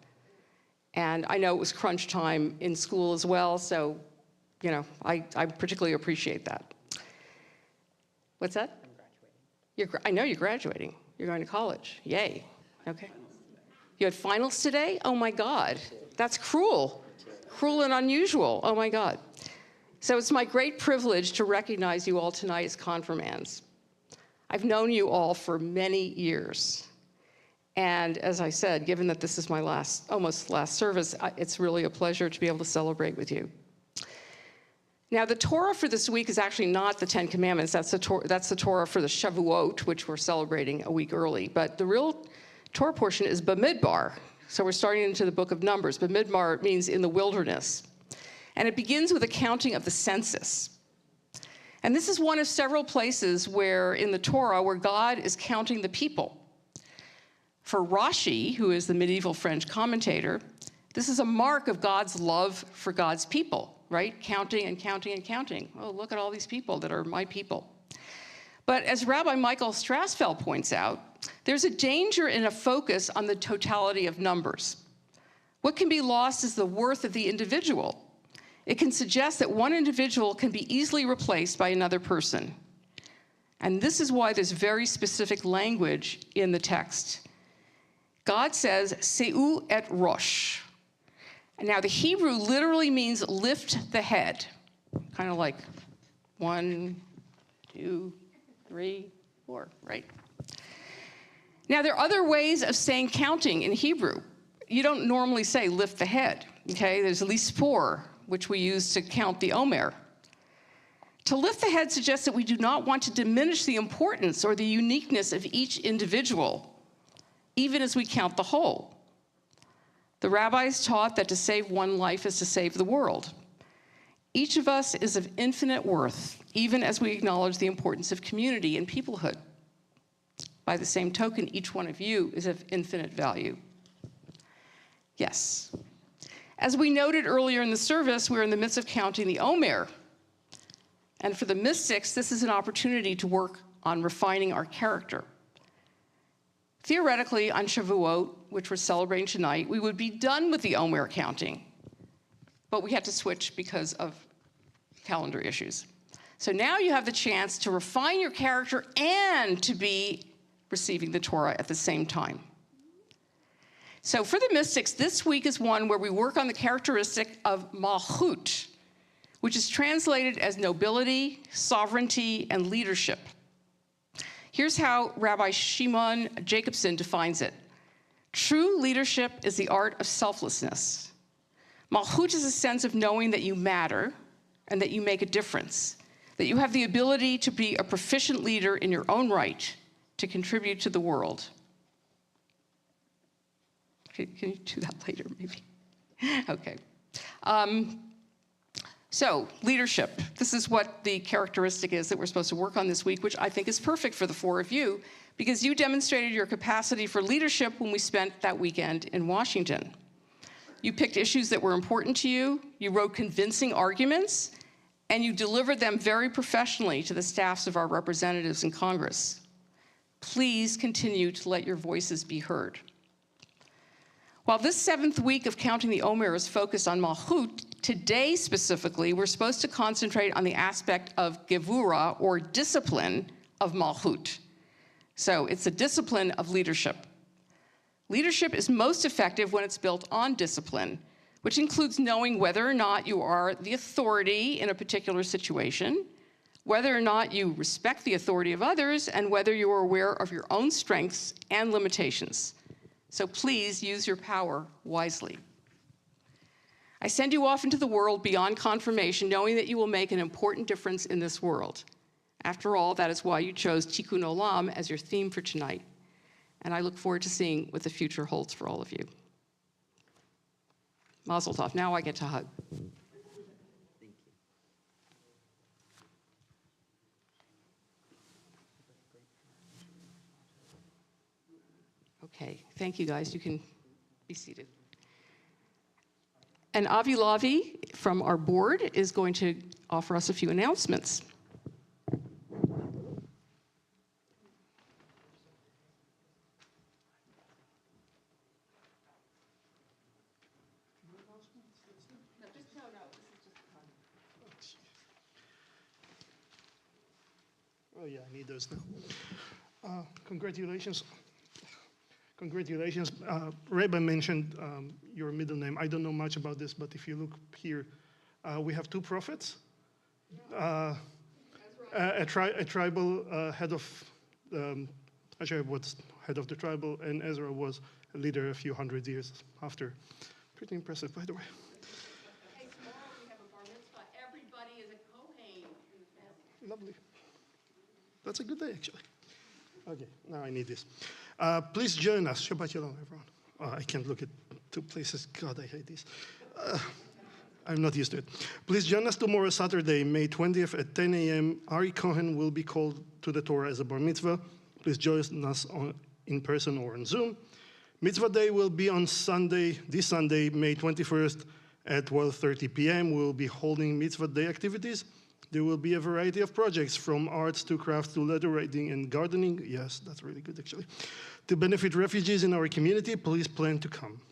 And I know it was crunch time in school as well, so, you know, I particularly appreciate that. What's that? I'm graduating. I know you're graduating. You're going to college. Yay. Okay. You had finals today? Oh my God. That's cruel. Cruel and unusual. Oh my God. So it's my great privilege to recognize you all tonight as confirmands. I've known you all for many years. And as I said, given that this is my almost last service, it's really a pleasure to be able to celebrate with you. Now, the Torah for this week is actually not the Ten Commandments. That's the Torah for the Shavuot, which we're celebrating a week early. But the real Torah portion is Bamidbar. So we're starting into the book of Numbers. Bamidbar means in the wilderness. And it begins with a counting of the census. And this is one of several places where in the Torah where God is counting the people. For Rashi, who is the medieval French commentator, this is a mark of God's love for God's people, right? Counting and counting and counting. Oh, look at all these people that are my people. But as Rabbi Michael Strassfeld points out, there's a danger in a focus on the totality of numbers. What can be lost is the worth of the individual. It can suggest that one individual can be easily replaced by another person. And this is why there's very specific language in the text. God says, Seu et Rosh. And now the Hebrew literally means lift the head. Kind of like 1, 2, 3, 4, right? Now there are other ways of saying counting in Hebrew. You don't normally say lift the head, okay? There's lispor, which we use to count the omer. To lift the head suggests that we do not want to diminish the importance or the uniqueness of each individual, even as we count the whole. The rabbis taught that to save one life is to save the world. Each of us is of infinite worth, even as we acknowledge the importance of community and peoplehood. By the same token, each one of you is of infinite value. Yes. As we noted earlier in the service, we're in the midst of counting the Omer. And for the mystics, this is an opportunity to work on refining our character. Theoretically, on Shavuot, which we're celebrating tonight, we would be done with the Omer counting. But we had to switch because of calendar issues. So now you have the chance to refine your character and to be receiving the Torah at the same time. So for the mystics, this week is one where we work on the characteristic of malchut, which is translated as nobility, sovereignty, and leadership. Here's how Rabbi Shimon Jacobson defines it. True leadership is the art of selflessness. Malchut is a sense of knowing that you matter and that you make a difference, that you have the ability to be a proficient leader in your own right, to contribute to the world. Can you do that later, maybe? Okay. So, leadership. This is what the characteristic is that we're supposed to work on this week, which I think is perfect for the four of you, because you demonstrated your capacity for leadership when we spent that weekend in Washington. You picked issues that were important to you, you wrote convincing arguments, and you delivered them very professionally to the staffs of our representatives in Congress. Please continue to let your voices be heard. While this 7th week of counting the Omer is focused on Malchut, today specifically, we're supposed to concentrate on the aspect of Gevura, or discipline, of Malchut. So it's a discipline of leadership. Leadership is most effective when it's built on discipline, which includes knowing whether or not you are the authority in a particular situation, whether or not you respect the authority of others, and whether you are aware of your own strengths and limitations. So please use your power wisely. I send you off into the world beyond confirmation, knowing that you will make an important difference in this world. After all, that is why you chose Tikkun Olam as your theme for tonight. And I look forward to seeing what the future holds for all of you. Mazel tov. Now I get to hug. Okay, thank you guys. You can be seated. And Avi Lavi from our board is going to offer us a few announcements. Oh yeah, I need those now. Congratulations. Congratulations. Rabbi mentioned your middle name. I don't know much about this, but if you look here, we have two prophets. A tribal head of, Asher was head of the tribal, and Ezra was a leader a few hundred years after. Pretty impressive, by the way. Hey, tomorrow we have a bar mitzvah. Everybody is a Kohen in the family. Lovely. That's a good day, actually. Okay, now I need this. Please join us. Shabbat Shalom, everyone. Oh, I can't look at two places. God, I hate this. I'm not used to it. Please join us tomorrow, Saturday, May 20th at 10 a.m. Ari Cohen will be called to the Torah as a bar mitzvah. Please join us in person or on Zoom. Mitzvah Day will be on Sunday, this Sunday, May 21st at 12:30 p.m. We'll be holding Mitzvah Day activities. There will be a variety of projects from arts to crafts to letter writing and gardening. Yes, that's really good, actually. To benefit refugees in our community, please plan to come.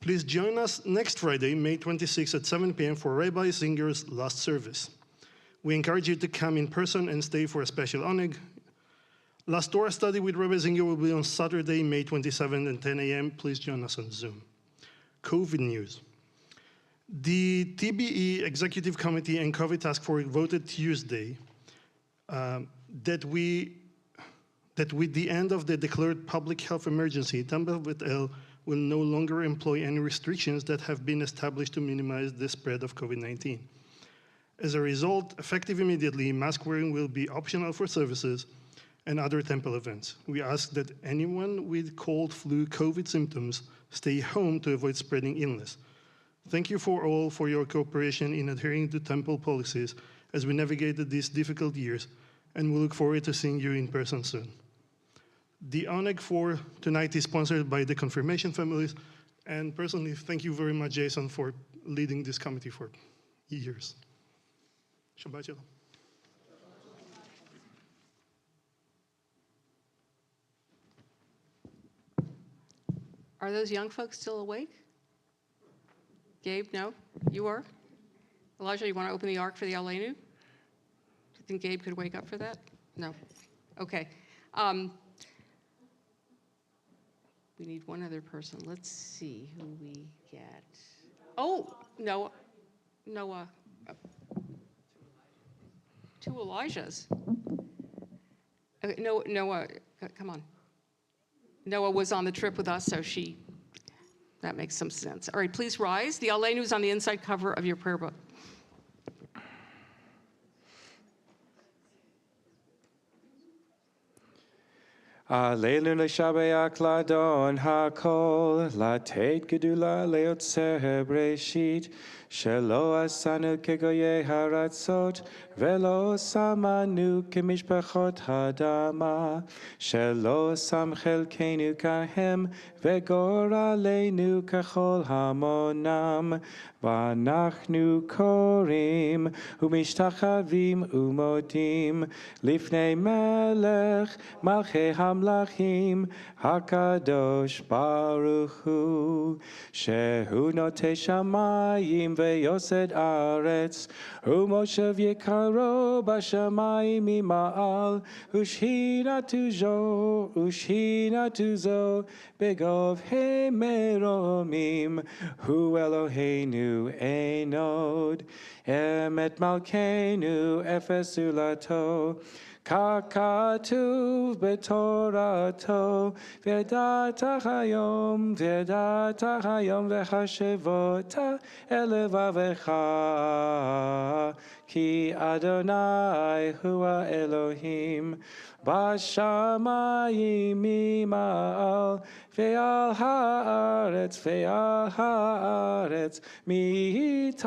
Please join us next Friday, May 26th at 7 p.m. for Rabbi Zinger's last service. We encourage you to come in person and stay for a special oneg. Last Torah study with Rabbi Zinger will be on Saturday, May 27th at 10 a.m. Please join us on Zoom. COVID news. The TBE Executive Committee and COVID Task Force voted Tuesday that with the end of the declared public health emergency, Tampa Beth El will no longer employ any restrictions that have been established to minimize the spread of COVID-19. As a result, effective immediately, mask wearing will be optional for services and other temple events. We ask that anyone with cold, flu, COVID symptoms stay home to avoid spreading illness. Thank you for your cooperation in adhering to temple policies as we navigated these difficult years, and we look forward to seeing you in person soon. The oneg for tonight is sponsored by the confirmation families, And personally, thank you very much, Jason, for leading this committee for years. Shabbat Shalom. Are those young folks still awake? Gabe, no? You are? Elijah, you want to open the ark for the Aleinu? Do you think Gabe could wake up for that? No. Okay. We need one other person. Let's see who we get. Oh, Noah. Noah. Two Elijahs. Okay, Noah, come on. Noah was on the trip with us, so that makes some sense. All right, please rise. The Aleinu is on the inside cover of your prayer book. Aleinu l'shabeach ladon hakol, latet gedula leotzer breshit, shelo asanu kegoye haratzot, velo samanu kemishpachot hadama, shelo sam chelkenu kahem, vegor aleinu kachol hamonam, ואנחנו קוראים ומשתחווים ומודים לפני מלך מלכי המלכים הקדוש ברוך הוא שהוא נוטה שמיים ויוסד ארץ ומושב יקרו בשמיים ממעל ושכינתו זו בגובהי מרומים הוא אלוהינו אין עוד, אמת מלכנו אפס זולתו, ככתוב בתורתו, וידעת היום והשבות אל לבבך, כי אדוני הוא האלוהים, בשמיים ממעל, ועל הארץ מתחת,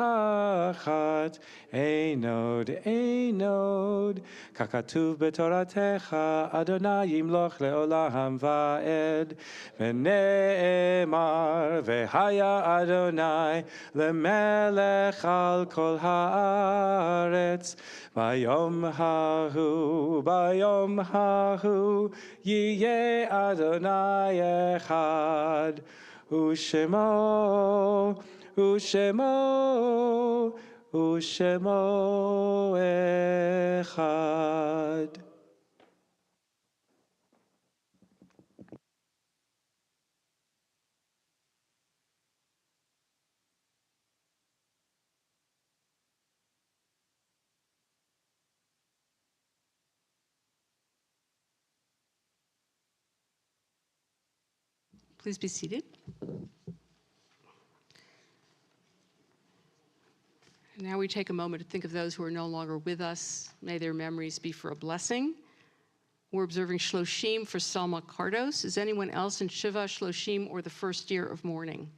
אין עוד, ככתוב בתורתך, אדוני ימלוך לעולם ועד, ונאמר, והיה אדוני למלך על כל הארץ, ביום ההוא יהיה אדוני אחד, ושמו אחד. Please be seated. Now we take a moment to think of those who are no longer with us. May their memories be for a blessing. We're observing Shloshim for Selma Cardos. Is anyone else in Shiva, Shloshim, or the first year of mourning?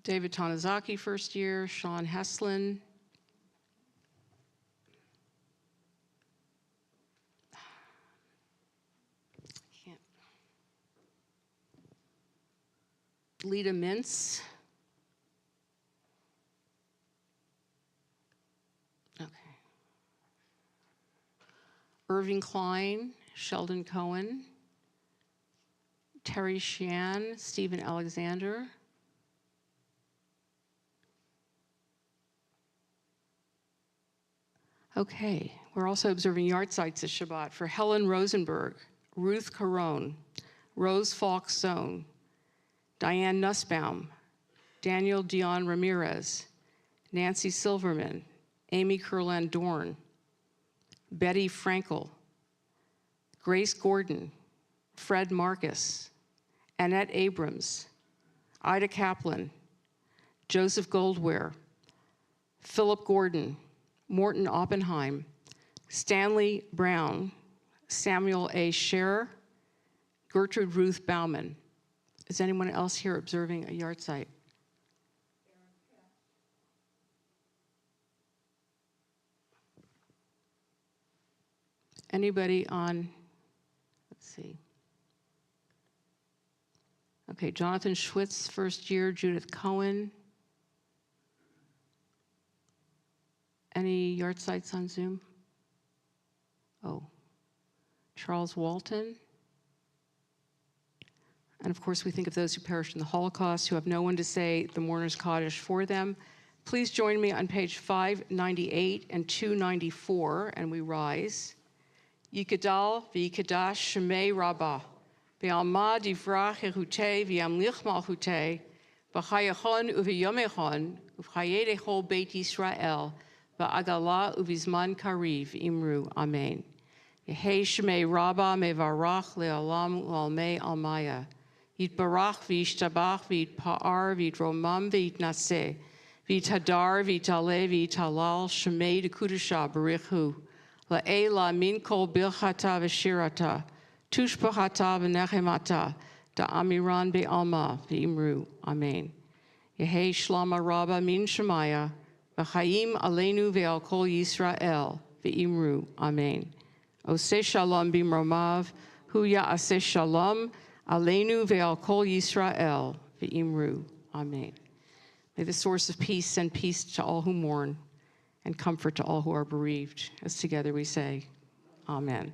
David Tanazaki, first year. Sean Heslin. Lita Mintz. Okay. Irving Klein, Sheldon Cohen, Terry Shan, Stephen Alexander. Okay, we're also observing yahrzeits this Shabbat for Helen Rosenberg, Ruth Caron, Rose Falk-Zone, Diane Nussbaum, Daniel Dion Ramirez, Nancy Silverman, Amy Kurland Dorn, Betty Frankel, Grace Gordon, Fred Marcus, Annette Abrams, Ida Kaplan, Joseph Goldware, Philip Gordon, Morton Oppenheim, Stanley Brown, Samuel A. Scherer, Gertrude Ruth Bauman. Is anyone else here observing a yahrzeit? Anybody on, let's see. Okay, Jonathan Schwitz, first year, Judith Cohen. Any yard sites on Zoom? Oh, Charles Walton. And of course, we think of those who perished in the Holocaust, who have no one to say the mourner's Kaddish for them. Please join me on page 598 and 294, and we rise. Yikadal v'yikadash shemei rabbah, v'alma divrach erutei v'yamlich malchutei, v'chayachon uv'yomechon, uv'chayedechol beit Yisrael, v'agala uv'izman kariv imru. Amen. Yehei shemei rabbah mevarach le'olam u'almei almaya. Yitbarach v'yishtabach v'yitpa'ar v'yitromam v'yitnaseh, v'yithadar v'yitale v'yitalal shemei dekudusha barichu. La'ela min kol bilchata v'shirata, tushpachata v'nechemata, da'amiran be'alma v'imru. Amen. Yehei shlama rabba min shemaya, v'chaim aleinu ve'al kol Yisrael v'imru. Amen. Oseh shalom bimromav, hu ya'aseh shalom, aleinu ve'al kol Yisrael v'imru. Amen. May the source of peace send peace to all who mourn and comfort to all who are bereaved. As together we say, Amen.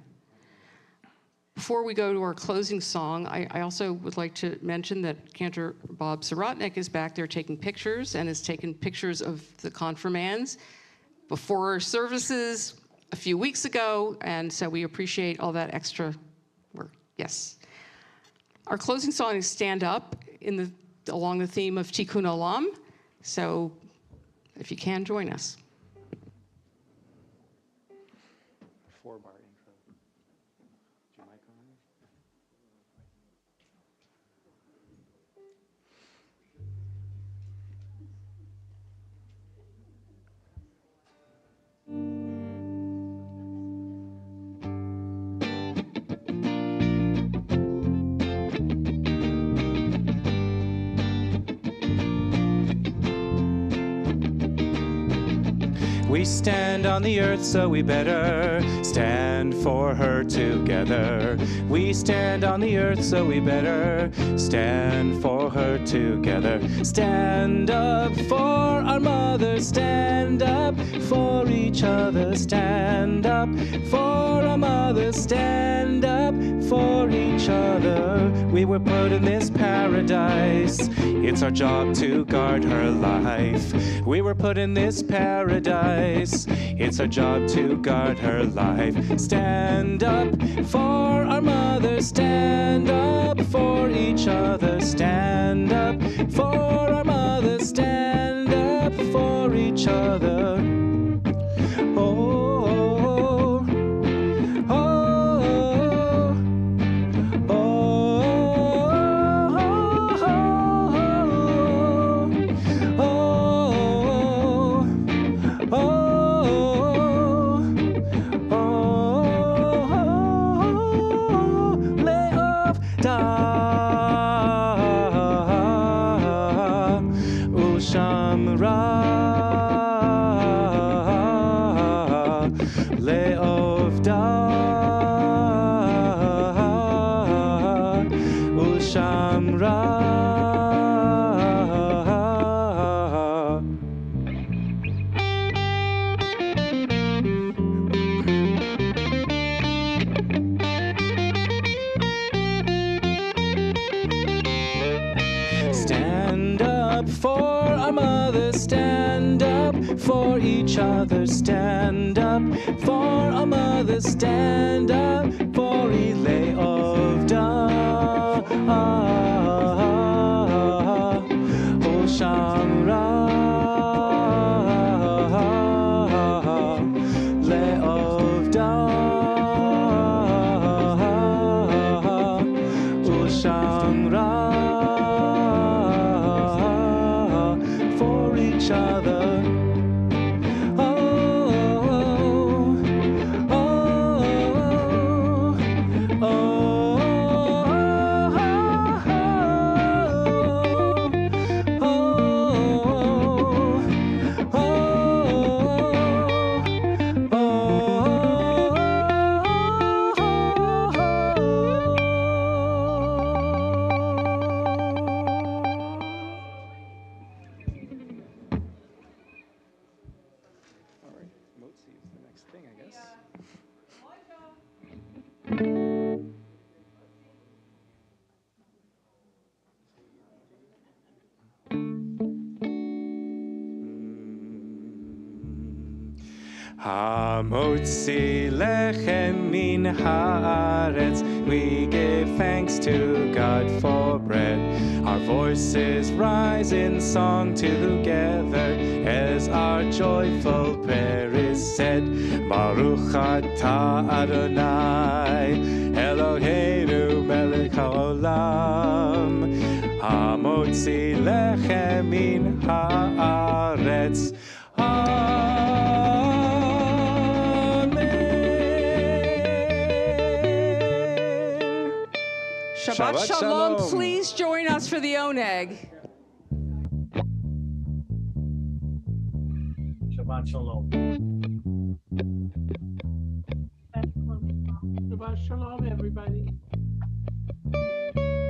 Before we go to our closing song, I also would like to mention that Cantor Bob Sorotnik is back there taking pictures and has taken pictures of the confirmands before services a few weeks ago, and so we appreciate all that extra work. Yes. Our closing song is Stand Up along the theme of Tikkun Olam, so if you can, join us. Four-bar intro. Is your mic on? We stand on the earth, so we better stand for her together. We stand on the earth, so we better stand for her together. Stand up for our mother, stand up for each other. Stand up for our mother, stand up for each other. We were put in this paradise, it's our job to guard her life. We were put in this paradise, it's our job to guard her life. Stand up for our mother, stand up for each other. Stand up for our mother, stand up for each other. Oh, oh, oh, Stand up for our mother, stand up for each other. Stand up for our mother, stand up for Elay of Da. O Shamra, Le of Da. O Shamra. Each other. Oh, oh, oh, Hamotzi lechem min haaretz. We give thanks to God for bread. Our voices rise in song together as our joyful prayer is said. Baruch atah Adonai, Eloheinu melech haolam. Hamotzi lechem min haaretz. Shabbat Shalom. Please join us for the oneg. Shabbat Shalom. Shabbat Shalom, everybody.